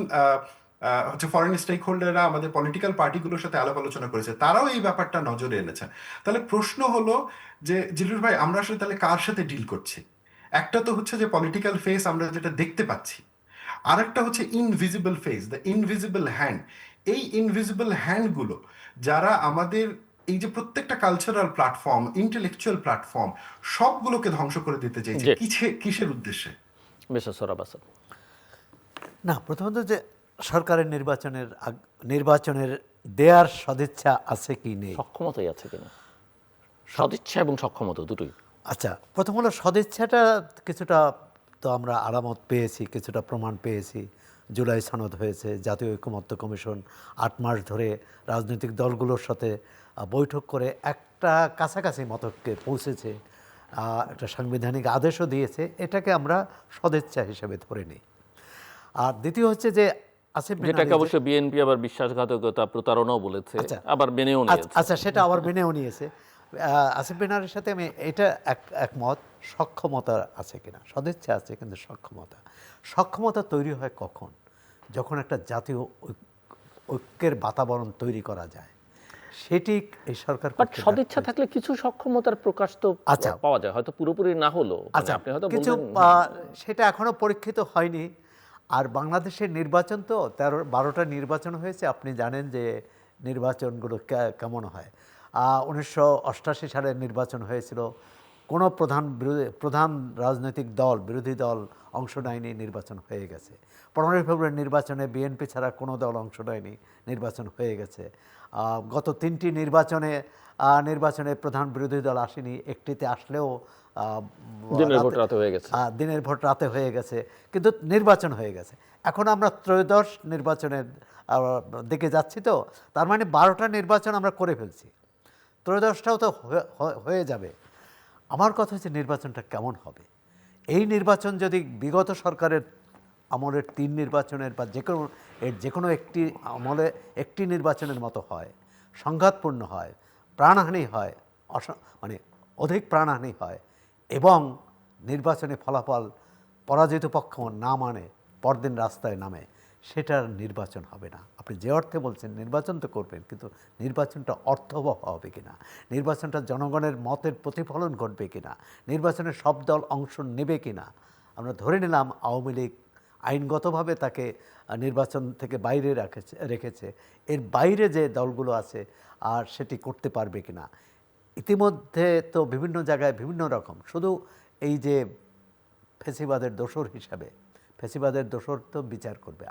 হচ্ছে ফরেন স্টেক হোল্ডাররা আমাদের পলিটিক্যাল পার্টিগুলোর সাথে আলাপ আলোচনা করেছে, তারাও এই ব্যাপারটা নজরে এনেছেন। তাহলে প্রশ্ন হলো যে জিলুর ভাই, আমরা আসলে তাহলে কার সাথে ডিল করছি? একটা তো হচ্ছে যে পলিটিক্যাল ফেস আমরা যেটা দেখতে পাচ্ছি, আরেকটা হচ্ছে invisible face, the invisible hand. এই ইনভিজিবল হ্যান্ডগুলো যারা আমাদের এই যে প্রত্যেকটা কালচারাল প্ল্যাটফর্ম, ইন্টেলেকচুয়াল প্ল্যাটফর্ম, সবগুলোকে ধ্বংস করে দিতে চাইছে, জি। কিসের উদ্দেশ্যে? মিস্টার সোহরাব হাসান। না, প্রথমত যে সরকারের নির্বাচনের দেয়ার সদিচ্ছা আছে কি নেই, সক্ষমতাই আছে কিনা, সদিচ্ছা এবং সক্ষমতা দুটোই। আচ্ছা, প্রথম হলো সদিচ্ছাটা কিছুটা তো আমরা আলামত পেয়েছি, কিছুটা প্রমাণ পেয়েছি। জুলাই সনদ হয়েছে, জাতীয় ঐকমত্য কমিশন 8 মাস ধরে রাজনৈতিক দলগুলোর সাথে বৈঠক করে একটা কাছাকাছি মতকে পৌঁছেছে, একটা সাংবিধানিক আদেশও দিয়েছে। এটাকে আমরা সদিচ্ছা হিসেবে ধরে নিই। আর দ্বিতীয় হচ্ছে যে আসিফ বিন যেটাকে আলী অবশ্য বিএনপি আবার বিশ্বাসঘাতকতা, প্রতারণাও বলেছে, আচ্ছা, আবার মেনেও নিয়েছে। আচ্ছা, সেটা আবার মেনেও নিয়েছে। আসিফ বিন আলীর সাথে আমি এটা একমত। সক্ষমতা আছে কিনা, সদিচ্ছা আছে, কিন্তু সক্ষমতা তৈরি হয় কখন? যখন একটা জাতীয় ঐক্যের বাতাবরণ তৈরি করা যায়, সেটি এই সরকার বাট করতে সদিচ্ছা ব্যর্থ থাকলে কিছু সক্ষমতার প্রকাশ তো আচ্ছা। পাওয়া যায়, হয়তো পুরোপুরি না হলো। আচ্ছা, আপনি হয়তো কিছু বললেন সেটা এখনো পরীক্ষিত হয়নি। আর বাংলাদেশের নির্বাচন তো 13-12টা নির্বাচন হয়েছে। আপনি জানেন যে নির্বাচনগুলো কেমন হয়। 1988 সালের নির্বাচন হয়েছিল, কোনো প্রধান রাজনৈতিক দল, বিরোধী দল অংশ নেয়নি, নির্বাচন হয়ে গেছে। 15 ফেব্রুয়ারি নির্বাচনে বিএনপি ছাড়া কোনো দল অংশ নেয়নি, নির্বাচন হয়ে গেছে। গত 3টি নির্বাচনে প্রধান বিরোধী দল আসেনি, একটিতে আসলেও দিনের ভোট রাতে হয়ে গেছে। দিনের ভোট রাতে হয়ে গেছে, কিন্তু নির্বাচন হয়ে গেছে। এখন আমরা ত্রয়োদশ নির্বাচনের দিকে যাচ্ছি। তো তার মানে 12টা নির্বাচন আমরা করে ফেলছি, ত্রয়োদশটাও তো হয়ে যাবে। আমার কথা হচ্ছে নির্বাচনটা কেমন হবে? এই নির্বাচন যদি বিগত সরকারের আমলের 3 নির্বাচনের বা যে কোনো একটি আমলে একটি নির্বাচনের মতো হয়, সংঘাতপূর্ণ হয়, প্রাণহানি হয়, মানে অধিক প্রাণহানি হয়, এবং নির্বাচনী ফলাফল পরাজিত পক্ষ না মানে পরদিন রাস্তায় নামে, সেটার নির্বাচন হবে না। আপনি যে অর্থে বলছেন নির্বাচন তো করবেন, কিন্তু নির্বাচনটা অর্থবহ হবে কিনা, নির্বাচনটা জনগণের মতের প্রতিফলন ঘটবে কিনা, নির্বাচনে সব দল অংশ নেবে কিনা। আমরা ধরে নিলাম আওয়ামী লীগ আইনগতভাবে তাকে নির্বাচন থেকে বাইরে রেখেছে, এর বাইরে যে দলগুলো আছে আর সেটি করতে পারবে কিনা। ইতিমধ্যে তো বিভিন্ন জায়গায় বিভিন্ন রকম, শুধু এই যে ফ্যাসিবাদের দোসর হিসাবে, ফ্যাসিবাদের দোসর তো বিচার করবে,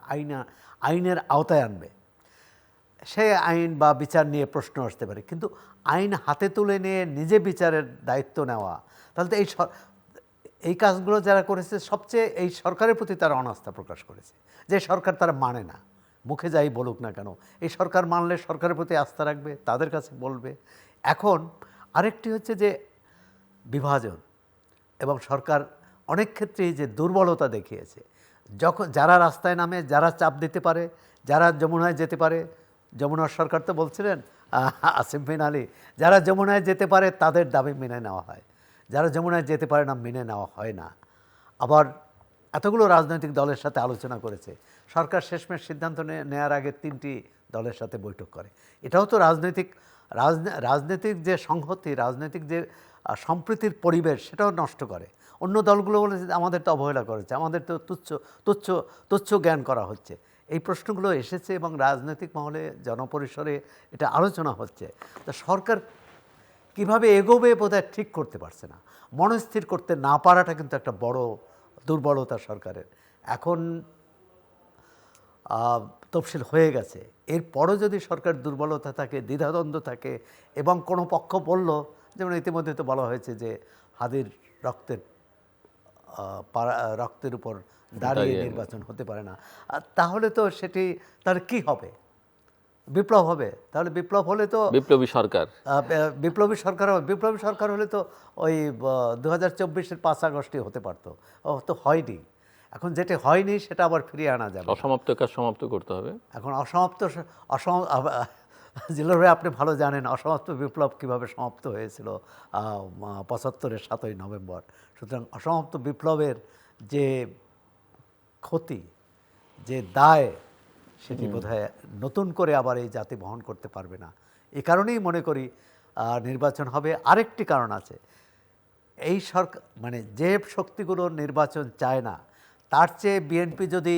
আইনের আওতায় আনবে, সে আইন বা বিচার নিয়ে প্রশ্ন আসতে পারে, কিন্তু আইন হাতে তুলে নিয়ে নিজে বিচারের দায়িত্ব নেওয়া, তাহলে তো এই কাজগুলো যারা করেছে সবচেয়ে এই সরকারের প্রতি তারা অনাস্থা প্রকাশ করেছে, যে সরকার তারা মানে না, মুখে যাই বলুক না কেন, এই সরকার মানলে সরকারের প্রতি আস্থা রাখবে, তাদের কাছে বলবে। এখন আরেকটি হচ্ছে যে বিভাজন, এবং সরকার অনেক ক্ষেত্রেই যে দুর্বলতা দেখিয়েছে, যখন যারা রাস্তায় নামে, যারা চাপ দিতে পারে, যারা যমুনায় যেতে পারে, যমুনার সরকার তো বলছিলেন আসিফ বিন আলী, যারা যমুনায় যেতে পারে তাদের দাবি মেনে নেওয়া হয়, যারা যমুনায় যেতে পারে না মেনে নেওয়া হয় না। আবার এতগুলো রাজনৈতিক দলের সাথে আলোচনা করেছে সরকার, শেষমেশ সিদ্ধান্ত নেওয়ার আগে 3টি দলের সাথে বৈঠক করে। এটাও তো রাজনৈতিক যে সংহতি, রাজনৈতিক যে সম্প্রীতির পরিবেশ, সেটাও নষ্ট করে। অন্য দলগুলো বলেছে আমাদের তো অবহেলা করেছে, আমাদের তো তুচ্ছ জ্ঞান করা হচ্ছে। এই প্রশ্নগুলো এসেছে এবং রাজনৈতিক মহলে জনপরিসরে এটা আলোচনা হচ্ছে। তা সরকার কিভাবে এগোবে বোধহয় ঠিক করতে পারছে না। মনস্থির করতে না পারাটা কিন্তু একটা বড় দুর্বলতা সরকারের। এখন তফসিল হয়ে গেছে, এরপরও যদি সরকার দুর্বলতা থাকে, দ্বিধাদ্বন্দ্ব থাকে, এবং কোনো পক্ষ বলল, যেমন ইতিমধ্যে তো বলা হয়েছে যে হাদির রক্তের উপর দাঁড়িয়ে নির্বাচন হতে পারে না, তাহলে তো তাহলে কি হবে? বিপ্লব হবে। তাহলে বিপ্লব হলে তো বিপ্লবী সরকার বিপ্লবী সরকার হবে। বিপ্লবী সরকার হলে তো ওই 2024-এর 5 আগস্টই হতে পারতো, তো হয়নি। এখন যেটা হয়নি সেটা আবার ফিরিয়ে আনা যাবে। অসমাপ্ত কাজ সমাপ্ত করতে হবে। এখন জিল্লুর ভাই আপনি ভালো জানেন অসমাপ্ত বিপ্লব কিভাবে সমাপ্ত হয়েছিল 75-এর 7ই নভেম্বর। সুতরাং অসমাপ্ত বিপ্লবের যে ক্ষতি, যে দায়, সেটি বোধহয় নতুন করে আবার এই জাতি বহন করতে পারবে না। এই কারণেই মনে করি নির্বাচন হবে। আরেকটি কারণ আছে, এই সরকার মানে যে শক্তিগুলো নির্বাচন চায় না, তার চেয়ে বিএনপি যদি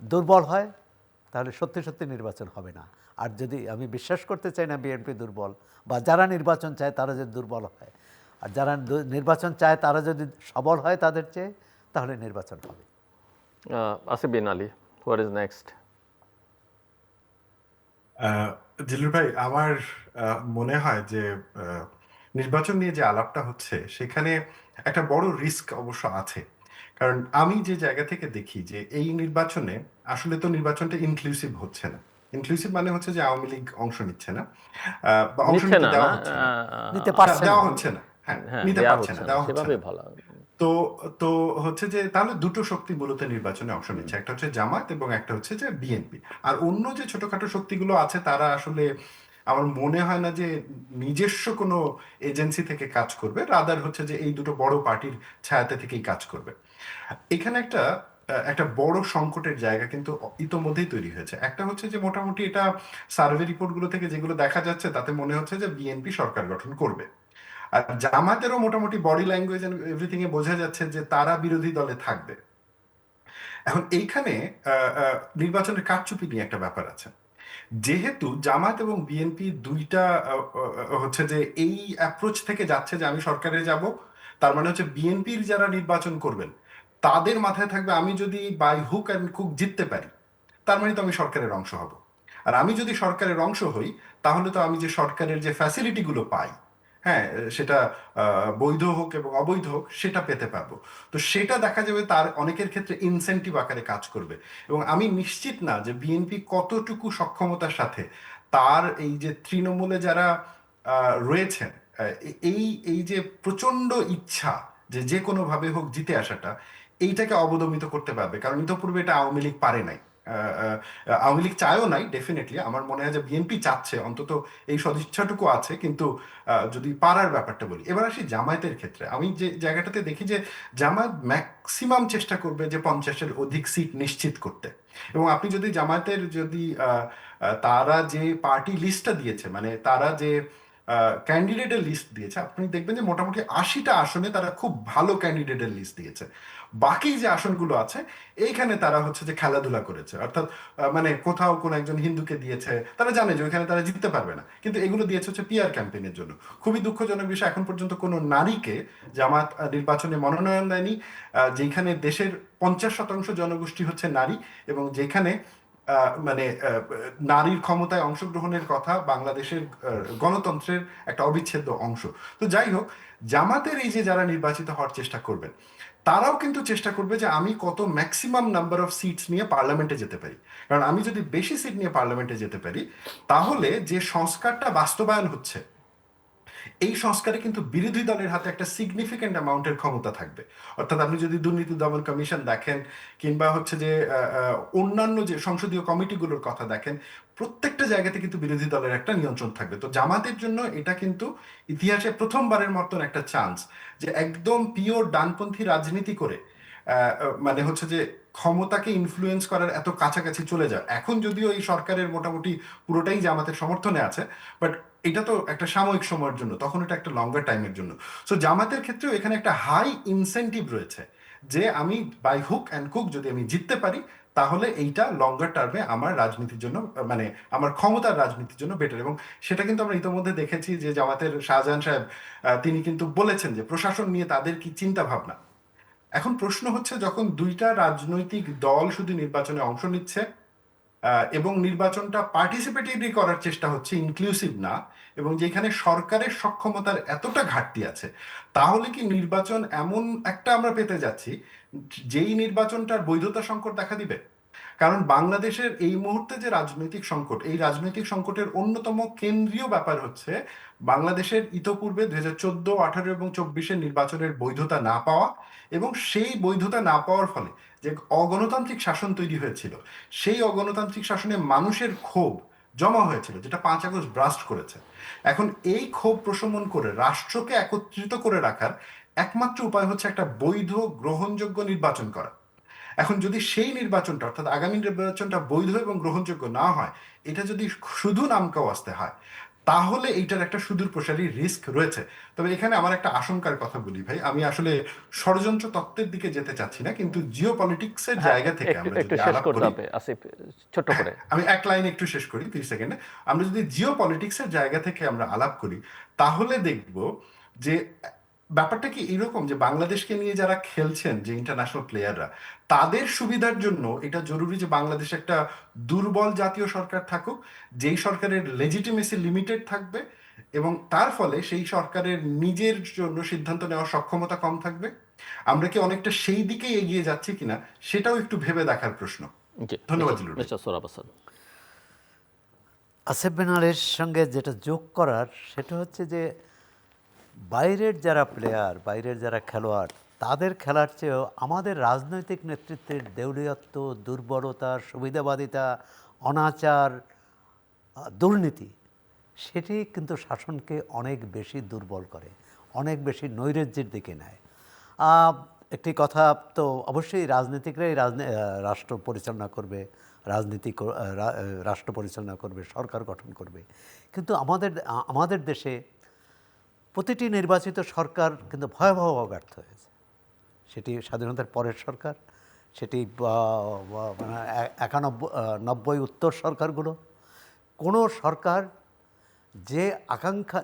দুর্বল হয় তাহলে সত্যি সত্যি নির্বাচন হবে না। আর যদি, আমি বিশ্বাস করতে চাই না বিএনপি দুর্বল, বা যারা নির্বাচন চায় তারা যদি দুর্বল হয়, আর যারা নির্বাচন চায় তারা যদি সবল হয় তাদের চেয়ে, তাহলে নির্বাচন হবে। Asif bin Ali, what is next? Zillur ভাই, আমার মনে হয় যে নির্বাচন নিয়ে যে আলাপটা হচ্ছে সেখানে একটা বড় রিস্ক অবশ্য আছে। কারণ আমি যে জায়গা থেকে দেখি যে এই নির্বাচনে আসলে তো নির্বাচনটা ইনক্লুসিভ হচ্ছে না। ইনক্লুসিভ মানে হচ্ছে যে আওয়ামী লীগ অংশ নিচ্ছে না, বা অংশ নিচ্ছে নিতে না দেওয়া না, হচ্ছে না, নিতে পারছে না। দেওয়া হচ্ছে না, হ্যাঁ, হ্যাঁ, নিতে দেয়া পারছে হচ্ছে না, না, দেওয়া হচ্ছে সেভাবে না। ভালো। তো তো হচ্ছে যে তাহলে দুটো শক্তি মূলত নির্বাচনে অংশ নিচ্ছে, একটা হচ্ছে জামাত এবং একটা হচ্ছে যে বিএনপি। আর অন্য যে ছোটখাটো শক্তিগুলো আছে তারা আসলে আমার মনে হয় না যে নিজস্ব কোনো এজেন্সি থেকে কাজ করবে, রাদার হচ্ছে যে এই দুটো বড় পার্টির ছায়াতে থেকেই কাজ করবে। এখানে একটা বড় সংকটের জায়গা কিন্তু ইতোমধ্যেই তৈরি হয়েছে। একটা হচ্ছে যে মোটামুটি এটা সার্ভে রিপোর্টগুলো থেকে যেগুলো দেখা যাচ্ছে তাতে মনে হচ্ছে যে বিএনপি সরকার গঠন করবে। আর জামাতেরও মোটামুটি বডি ল্যাঙ্গুয়েজ এন্ড এভরিথিং এ বোঝা যাচ্ছে যে তারা বিরোধী দলে থাকবে। এখন এইখানে নির্বাচনের কারচুপি নিয়ে একটা ব্যাপার আছে। যেহেতু জামাত এবং বিএনপি দুইটা হচ্ছে যে এই অ্যাপ্রোচ থেকে যাচ্ছে যে আমি সরকারে যাব, তার মানে হচ্ছে বিএনপির যারা নির্বাচন করবেন তাদের মাথায় থাকবে আমি যদি বাই হুক অ্যান্ড কুক জিততে পারি তার মানে তো আমি সরকারের অংশ হব। আর আমি যদি সরকারের অংশ হই তাহলে তো আমি যে সরকারের যে ফ্যাসিলিটিগুলো পাই, হ্যাঁ, সেটা বৈধ হোক এবং অবৈধ হোক, সেটা পেতে পারবো। তো সেটা দেখা যাবে তার অনেকের ক্ষেত্রে ইনসেন্টিভ আকারে কাজ করবে। এবং আমি নিশ্চিত না যে বিএনপি কতটুকু সক্ষমতার সাথে তার এই যে তৃণমূলে যারা রয়েছেন, এই এই যে প্রচন্ড ইচ্ছা যে যে কোনোভাবে হোক জিতে আসাটা, এইটাকে অবদমিত করতে পারবে। কারণ ইতোপূর্বে এটা আওয়ামী লীগ পারে নাই, আওয়ামী লীগ চায়ও নাই। ডেফিনেটলি আমার মনে হয় যে বিএনপি চাচ্ছে, অন্তত এই সদিচ্ছাটুকু আছে। কিন্তু যদি পারার ব্যাপারটা বলি, এবার আসি জামায়াতের ক্ষেত্রে, আমি যে জায়গাটাতে দেখি যে জামায়াত ম্যাক্সিমাম চেষ্টা করবে যে 50-এর অধিক সিট নিশ্চিত করতে। এবং আপনি যদি জামায়াতের যদি তারা যে পার্টি লিস্টটা দিয়েছে, মানে তারা যে ক্যান্ডিডেটের লিস্ট দিয়েছে, আপনি দেখবেন যে মোটামুটি 80টা আসনে তারা খুব ভালো ক্যান্ডিডেটের লিস্ট দিয়েছে। বাকি যে আসনগুলো আছে এইখানে তারা হচ্ছে যে খেলাধুলা করেছে, অর্থাৎ মানে কোথাও কোন একজন হিন্দুকে দিয়েছে, তারা জানে যে ওইখানে তারা জিততে পারবে না, কিন্তু এগুলো দিয়েছে হচ্ছে পিআর ক্যাম্পেইনের জন্য। খুবই দুঃখজনক বিষয়, এখন পর্যন্ত কোনো নারীকে জামাত নির্বাচনে মনোনয়ন দেয়নি, যেখানে দেশের 50% জনগোষ্ঠী হচ্ছে নারী, এবং যেখানে মানে নারীর ক্ষমতায় অংশগ্রহণের কথা বাংলাদেশের গণতন্ত্রের একটা অবিচ্ছেদ্য অংশ। তো যাই হোক, জামাতের এই যে যারা নির্বাচিত হওয়ার চেষ্টা করবেন তারাও কিন্তু চেষ্টা করবে যে আমি কত ম্যাক্সিমাম নাম্বার অফ সিটস নিয়ে পার্লামেন্টে যেতে পারি। কারণ আমি যদি বেশি সিট নিয়ে পার্লামেন্টে যেতে পারি, তাহলে যে সংস্কারটা বাস্তবায়ন হচ্ছে, এই সংস্কারে কিন্তু বিরোধী দলের হাতে একটা সিগনিফিক্যান্ট অ্যামাউন্টের ক্ষমতা থাকবে। অর্থাৎ আপনি যদি দুর্নীতি দমন কমিশন দেখেন, কিংবা হচ্ছে যে অন্যান্য যে সংসদীয় কমিটিগুলোর কথা দেখেন, প্রত্যেকটা জায়গাতে কিন্তু বিরোধী দলের একটা নিয়ন্ত্রণ থাকবে। তো জামাতের জন্য এটা কিন্তু ইতিহাসে প্রথমবারের মতন একটা চান্স যে একদম পিওর ডানপন্থী রাজনীতি করে মানে হচ্ছে যে ক্ষমতাকে ইনফ্লুয়েন্স করার এত কাছাকাছি চলে যায়। এখন যদিও এই সরকারের মোটামুটি পুরোটাই জামাতের সমর্থনে আছে, বাট এটা তো একটা সাময়িক সময়ের জন্য, তখন এটা একটা লঙ্গার টাইমের জন্য। সো জামাতের ক্ষেত্রেও এখানে একটা হাই ইনসেন্টিভ রয়েছে যে আমি বাই হুক অ্যান্ড কুক যদি আমি জিততে পারি, তাহলে এইটা লঙ্গার টার্মে আমার রাজনীতির জন্য, মানে আমার ক্ষমতার রাজনীতির জন্য বেটার। এবং সেটা কিন্তু আমরা ইতোমধ্যে দেখেছি যে জামাতের শাহজাহান সাহেব তিনি কিন্তু বলেছেন যে প্রশাসন নিয়ে তাদের কি চিন্তা ভাবনা। এখন প্রশ্ন হচ্ছে, যখন দুইটা রাজনৈতিক দল শুধু নির্বাচনে অংশ নিচ্ছে এবং নির্বাচনটা পার্টিসিপেটিভলি করার চেষ্টা হচ্ছে, ইনক্লুসিভ না, এবং যেখানে সরকারের সক্ষমতার এতটা ঘাটতি আছে, তাহলে কি নির্বাচন এমন একটা আমরা পেতে যাচ্ছি যেই নির্বাচনটার বৈধতা সংকট দেখা দিবে? কারণ বাংলাদেশের এই মুহূর্তে যে রাজনৈতিক সংকট, এই রাজনৈতিক সংকটের অন্যতম কেন্দ্রীয় ব্যাপার হচ্ছে বাংলাদেশের ইতোপূর্বে 2014, 18 এবং 24-এর নির্বাচনের বৈধতা না পাওয়া, এবং সেই বৈধতা না পাওয়ার ফলে যে অগণতান্ত্রিক শাসন তৈরি হয়েছিল, সেই অগণতান্ত্রিক শাসনে মানুষের ক্ষোভ জমা হয়েছিল, যেটা 5 আগস্ট ব্রাস্ট করেছে। এখন এই ক্ষোভ প্রশমন করে রাষ্ট্রকে একত্রিত করে রাখার একমাত্র উপায় হচ্ছে একটা বৈধ গ্রহণযোগ্য নির্বাচন করা। এখন যদি সেই নির্বাচনটা, অর্থাৎ আগামী নির্বাচনটা বৈধ এবং গ্রহণযোগ্য না হয়, এটা যদি শুধু নামকাওয়াস্তে হয়, তাহলে এইটার একটা সুদূর প্রসারী রিস্ক রয়েছে। তবে এখানে আমার একটা আশঙ্কার কথা বলি ভাই, আমি আসলে ষড়যন্ত্র তত্ত্বের দিকে যেতে চাচ্ছি না, কিন্তু জিও পলিটিক্সের জায়গা থেকে আমরা একটু যদি শেষ আলাপ করতে করি, হবে আসিফ, ছোট্ট করে। আমি এক লাইনে একটু শেষ করি 30 সেকেন্ডে। আমরা যদি জিও পলিটিক্সের জায়গা থেকে আমরা আলাপ করি, তাহলে দেখব যে ব্যাপারটা কি এরকম যে বাংলাদেশকে নিয়ে যারা খেলছেন, যে ইন্টারন্যাশনাল প্লেয়াররা, তাদের সুবিধার জন্য এটা জরুরি যে বাংলাদেশে একটা দুর্বল জাতীয় সরকার থাকুক, যেই সরকারের লেজিটিমেসি লিমিটেড থাকবে, এবং তার ফলে সেই সরকারের নিজের জন্য সিদ্ধান্ত নেওয়ার সক্ষমতা কম থাকবে। আমরা কি অনেকটা সেই দিকেই এগিয়ে যাচ্ছি কিনা, সেটাও একটু ভেবে দেখার প্রশ্ন। জি, ধন্যবাদ জিলুর ভাই। মিস্টার সোহরাব হাসান। আসিফ বিনালের সঙ্গে যেটা যোগ করার, সেটা হচ্ছে যে বাইরের যারা প্লেয়ার, বাইরের যারা খেলোয়াড়, তাদের খেলার চেয়েও আমাদের রাজনৈতিক নেতৃত্বের দেউলিয়ত্ব, দুর্বলতা, সুবিধাবাদিতা, অনাচার, দুর্নীতি, সেটি কিন্তু শাসনকে অনেক বেশি দুর্বল করে, অনেক বেশি নৈরাজ্যের দিকে নেয়। একটি কথা তো অবশ্যই, রাজনীতিকরাই রাষ্ট্র পরিচালনা করবে, রাষ্ট্র পরিচালনা করবে, সরকার গঠন করবে। কিন্তু আমাদের দেশে প্রতিটি নির্বাচিত সরকার কিন্তু ভয়াবহ ব্যর্থ হয়েছে। সেটি স্বাধীনতার পরের সরকার, সেটি 91, 90 উত্তর সরকারগুলো, কোনো সরকার যে আকাঙ্ক্ষা,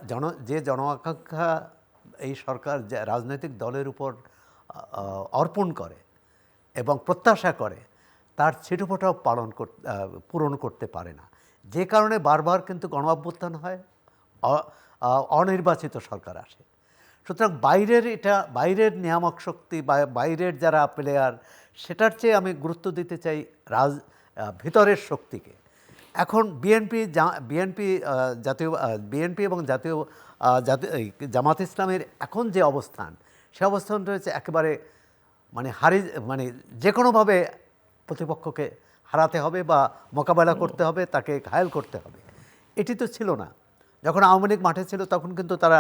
যে জন আকাঙ্ক্ষা এই সরকার যে রাজনৈতিক দলের উপর অর্পণ করে এবং প্রত্যাশা করে, তার ছিটেফোঁটাও পূরণ করতে পারে না। যে কারণে বারবার কিন্তু গণ-অভ্যুত্থান হয়, অনির্বাচিত সরকার আসে। সুতরাং বাইরের নিয়ামক শক্তি বা বাইরের যারা প্লেয়ার, সেটার চেয়ে আমি গুরুত্ব দিতে চাই ভিতরের শক্তিকে। এখন বিএনপি এবং জামাত ইসলামের এখন যে অবস্থান, সে অবস্থানটা হচ্ছে একেবারে মানে যে কোনোভাবে প্রতিপক্ষকে হারাতে হবে বা মোকাবেলা করতে হবে, তাকে ঘায়েল করতে হবে। এটি তো ছিল না। যখন আওয়ামী লীগ মাঠে ছিল, তখন কিন্তু তারা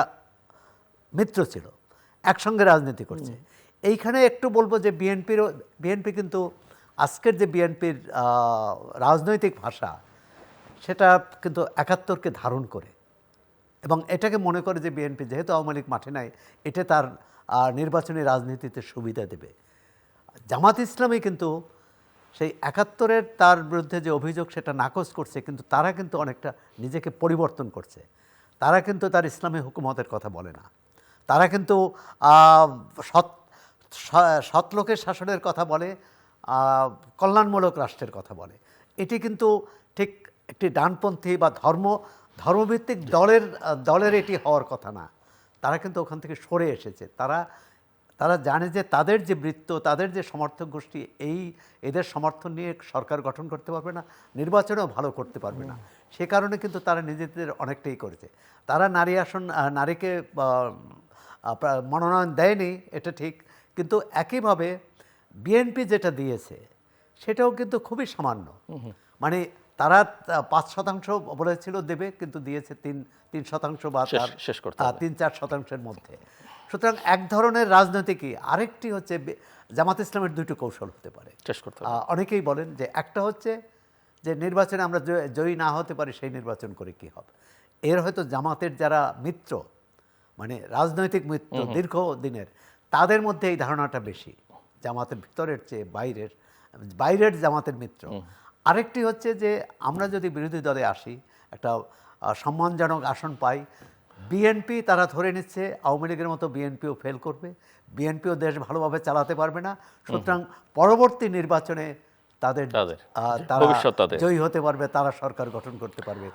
মিত্র ছিল, একসঙ্গে রাজনীতি করছে। এইখানে একটু বলবো যে বিএনপি কিন্তু আজকের যে বিএনপির রাজনৈতিক ভাষা, সেটা কিন্তু 71-কে ধারণ করে, এবং এটাকে মনে করে যে বিএনপি যেহেতু আওয়ামী লীগ মাঠে নাই, এটা তার নির্বাচনী রাজনীতিতে সুবিধা দেবে। জামাত ইসলামী কিন্তু সেই 71-এর তার বিরুদ্ধে যে অভিযোগ, সেটা নাকচ করছে, কিন্তু তারা কিন্তু অনেকটা নিজেকে পরিবর্তন করছে। তারা কিন্তু তার ইসলামী হুকুমতের কথা বলে না, তারা কিন্তু সৎ লোকের শাসনের কথা বলে, কল্যাণমূলক রাষ্ট্রের কথা বলে। এটি কিন্তু ঠিক একটি ডানপন্থী বা ধর্মভিত্তিক দলের এটি হওয়ার কথা না। তারা কিন্তু ওখান থেকে সরে এসেছে। তারা জানে যে তাদের যে বৃত্ত, তাদের যে সমর্থক গোষ্ঠী, এদের সমর্থন নিয়ে সরকার গঠন করতে পারবে না, নির্বাচনেও ভালো করতে পারবে না। সে কারণে কিন্তু তারা নিজেদের অনেকটাই করেছে। তারা নারীকে মনোনয়ন দেয়নি, এটা ঠিক, কিন্তু একইভাবে বিএনপি যেটা দিয়েছে সেটাও কিন্তু খুবই সামান্য। মানে তারা 5% বলেছিল দেবে, কিন্তু দিয়েছে 3% বা শেষ করতে 3-4%-এর মধ্যে। সুতরাং এক ধরনের রাজনীতিকই। আরেকটি হচ্ছে জামাত ইসলামের দুটো কৌশল হতে পারে। অনেকেই বলেন যে একটা হচ্ছে যে নির্বাচনে আমরা জয়ী না হতে পারি, সেই নির্বাচন করে কি হবে। এর হয়তো জামাতের যারা মিত্র, মানে রাজনৈতিক মিত্র দীর্ঘদিনের, তাদের মধ্যে এই ধারণাটা বেশি, জামাতের ভিতরের চেয়ে বাইরের জামাতের মিত্র। আরেকটি হচ্ছে যে আমরা যদি বিরোধী দলে আসি, একটা সম্মানজনক আসন পাই, বিএনপি তারা ধরে নিচ্ছে আওয়ামী লীগের মতো বিএনপিও ফেল করবে, বিএনপিও দেশ ভালোভাবে চালাতে পারবে না, সুতরাং পরবর্তী নির্বাচনে তারা জয়ী হতে পারবে, তারা সরকার গঠন করতে পারবে,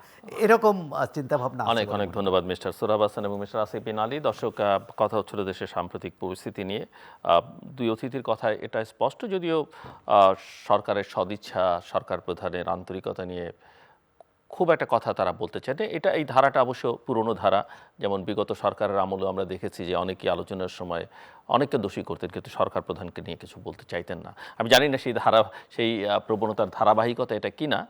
এরকম চিন্তাভাবনা। অনেক অনেক ধন্যবাদ মিস্টার সোহরাব হাসান এবং মিস্টার আসিফ বিন আলী। দর্শক, কথা হচ্ছিল দেশের সাম্প্রতিক পরিস্থিতি নিয়ে। দুই অতিথির কথায় এটা স্পষ্ট, যদিও সরকারের সদিচ্ছা, সরকার প্রধানের আন্তরিকতা নিয়ে খুব একটা কথা তারা বলতে চায় না। এই ধারাটা অবশ্য পুরনো ধারা। যেমন বিগত সরকারের আমলেও আমরা দেখেছি যে অনেকেই আলোচনার সময় অনেককে দোষী করতেন, কিন্তু সরকার প্রধানকে নিয়ে কিছু বলতে চাইতেন না। আমি জানি না সেই প্রবণতার ধারাবাহিকতা এটা কিনা।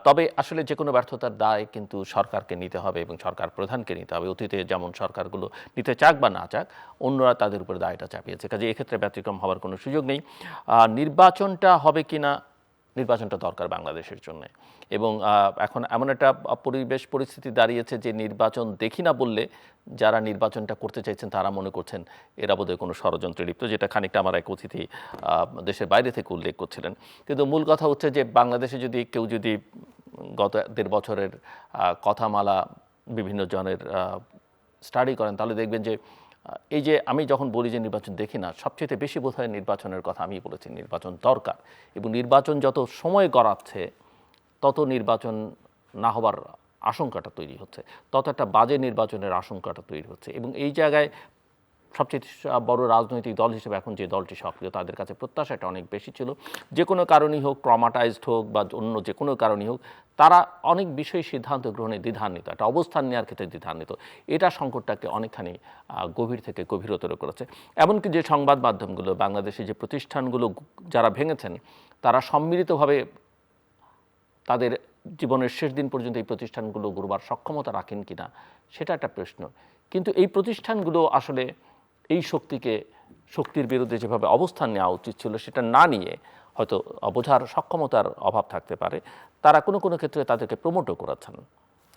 তবে আসলে যে কোনো ব্যর্থতার দায় কিন্তু সরকারকে নিতে হবে এবং সরকার প্রধানকে নিতে হবে। অতীতে যেমন সরকারগুলো নিতে চাক বা না চাক, অন্যরা তাদের উপরে দায়টা চাপিয়েছে, কাজে এক্ষেত্রে ব্যতিক্রম হওয়ার কোনো সুযোগ নেই। নির্বাচনটা হবে কিনা, নির্বাচনটা দরকার বাংলাদেশের জন্য। এবং এখন এমন একটা পরিস্থিতি দাঁড়িয়েছে যে নির্বাচন দেখি না বললে যারা নির্বাচনটা করতে চাইছেন তারা মনে করছেন এরা বোধহয় কোনো ষড়যন্ত্রে লিপ্ত, যেটা খানিকটা আমার এক অতিথি দেশের বাইরে থেকে উল্লেখ করছিলেন। কিন্তু মূল কথা হচ্ছে যে বাংলাদেশে কেউ যদি গত 1.5 বছরের কথামালা বিভিন্ন জনের স্টাডি করেন, তাহলে দেখবেন যে এই যে আমি যখন বলি যে নির্বাচন দেখি না, সবচেয়ে বেশি বোধহয় নির্বাচনের কথা আমি বলেছি। নির্বাচন দরকার, এবং নির্বাচন যত সময় গড়াচ্ছে তত নির্বাচন না হবার আশঙ্কাটা তৈরি হচ্ছে, তত একটা বাজে নির্বাচনের আশঙ্কাটা তৈরি হচ্ছে। এবং এই জায়গায় সবচেয়ে বড় রাজনৈতিক দল হিসেবে এখন যে দলটি সক্রিয়, তাদের কাছে প্রত্যাশাটা অনেক বেশি ছিল। যে কোনো কারণেই হোক, ট্রমাটাইজড হোক বা অন্য যে কোনো কারণেই হোক, তারা অনেক বিষয়ে সিদ্ধান্ত গ্রহণে দ্বিধান্বিত, একটা অবস্থান নেওয়ার ক্ষেত্রে দ্বিধান্বিত। এটা সংকটটাকে অনেকখানি গভীর থেকে গভীরতর করেছে। এমনকি যে সংবাদ মাধ্যমগুলো, বাংলাদেশে যে প্রতিষ্ঠানগুলো যারা ভেঙেছেন, তারা সম্মিলিতভাবে তাদের জীবনের শেষ দিন পর্যন্ত এই প্রতিষ্ঠানগুলো গড়বার সক্ষমতা রাখেন কিনা, সেটা একটা প্রশ্ন। কিন্তু এই প্রতিষ্ঠানগুলো আসলে এই শক্তির বিরুদ্ধে যেভাবে অবস্থান নেওয়া উচিত ছিল, সেটা না নিয়ে হয়তো বোঝার সক্ষমতার অভাব থাকতে পারে। তারা কোনো কোনো ক্ষেত্রে তাদেরকে প্রমোটও করেছেন।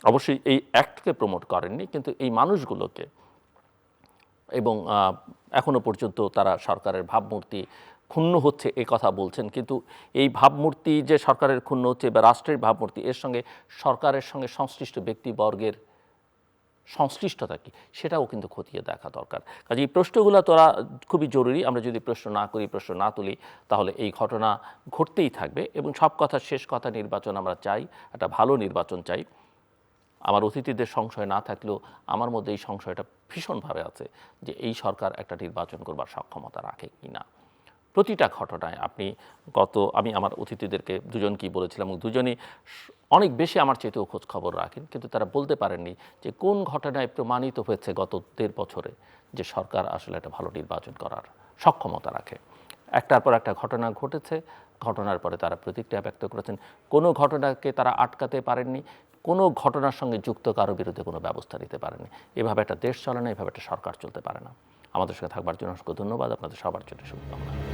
অবশ্যই এই অ্যাক্টকে প্রমোট করেননি, কিন্তু এই মানুষগুলোকে, এবং এখনো পর্যন্ত তারা সরকারের ভাবমূর্তি ক্ষুণ্ণ হচ্ছে এ কথা বলছেন। কিন্তু এই ভাবমূর্তি যে সরকারের ক্ষুণ্ণ হচ্ছে বা রাষ্ট্রের ভাবমূর্তি, এর সঙ্গে সরকারের সঙ্গে সংশ্লিষ্ট ব্যক্তিবর্গের সংশ্লিষ্টতা কি, সেটাও কিন্তু খতিয়ে দেখা দরকার। কাজে এই প্রশ্নগুলো তোরা খুবই জরুরি। আমরা যদি প্রশ্ন না করি, প্রশ্ন না তুলি, তাহলে এই ঘটনা ঘটতেই থাকবে। এবং সব কথার শেষ কথা, নির্বাচন আমরা চাই, একটা ভালো নির্বাচন চাই। আমার অতিথিদের সংশয় না থাকলেও আমার মধ্যে এই সংশয়টা ভীষণভাবে আছে যে এই সরকার একটা নির্বাচন করবার সক্ষমতা রাখে কি না। প্রতিটা ঘটনায় আমি আমার অতিথিদেরকে দুজনকেই বলেছিলাম, এবং দুজনই অনেক বেশি আমার চেয়েতেও খোঁজ খবর রাখেন, কিন্তু তারা বলতে পারেননি যে কোন ঘটনায় প্রমাণিত হয়েছে গত 1.5 বছরে যে সরকার আসলে একটা ভালো নির্বাচন করার সক্ষমতা রাখে। একটার পর একটা ঘটনা ঘটেছে, ঘটনার পরে তারা প্রতিক্রিয়া ব্যক্ত করেছেন। কোনো ঘটনাকে তারা আটকাতে পারেননি, কোনো ঘটনার সঙ্গে যুক্ত কারো বিরুদ্ধে কোনো ব্যবস্থা নিতে পারেনি। এভাবে একটা দেশ চলে না, এভাবে একটা সরকার চলতে পারে না। আমাদের সঙ্গে থাকবার জন্য অসংখ্য ধন্যবাদ। আপনাদের সবার জন্য শুভকামনা।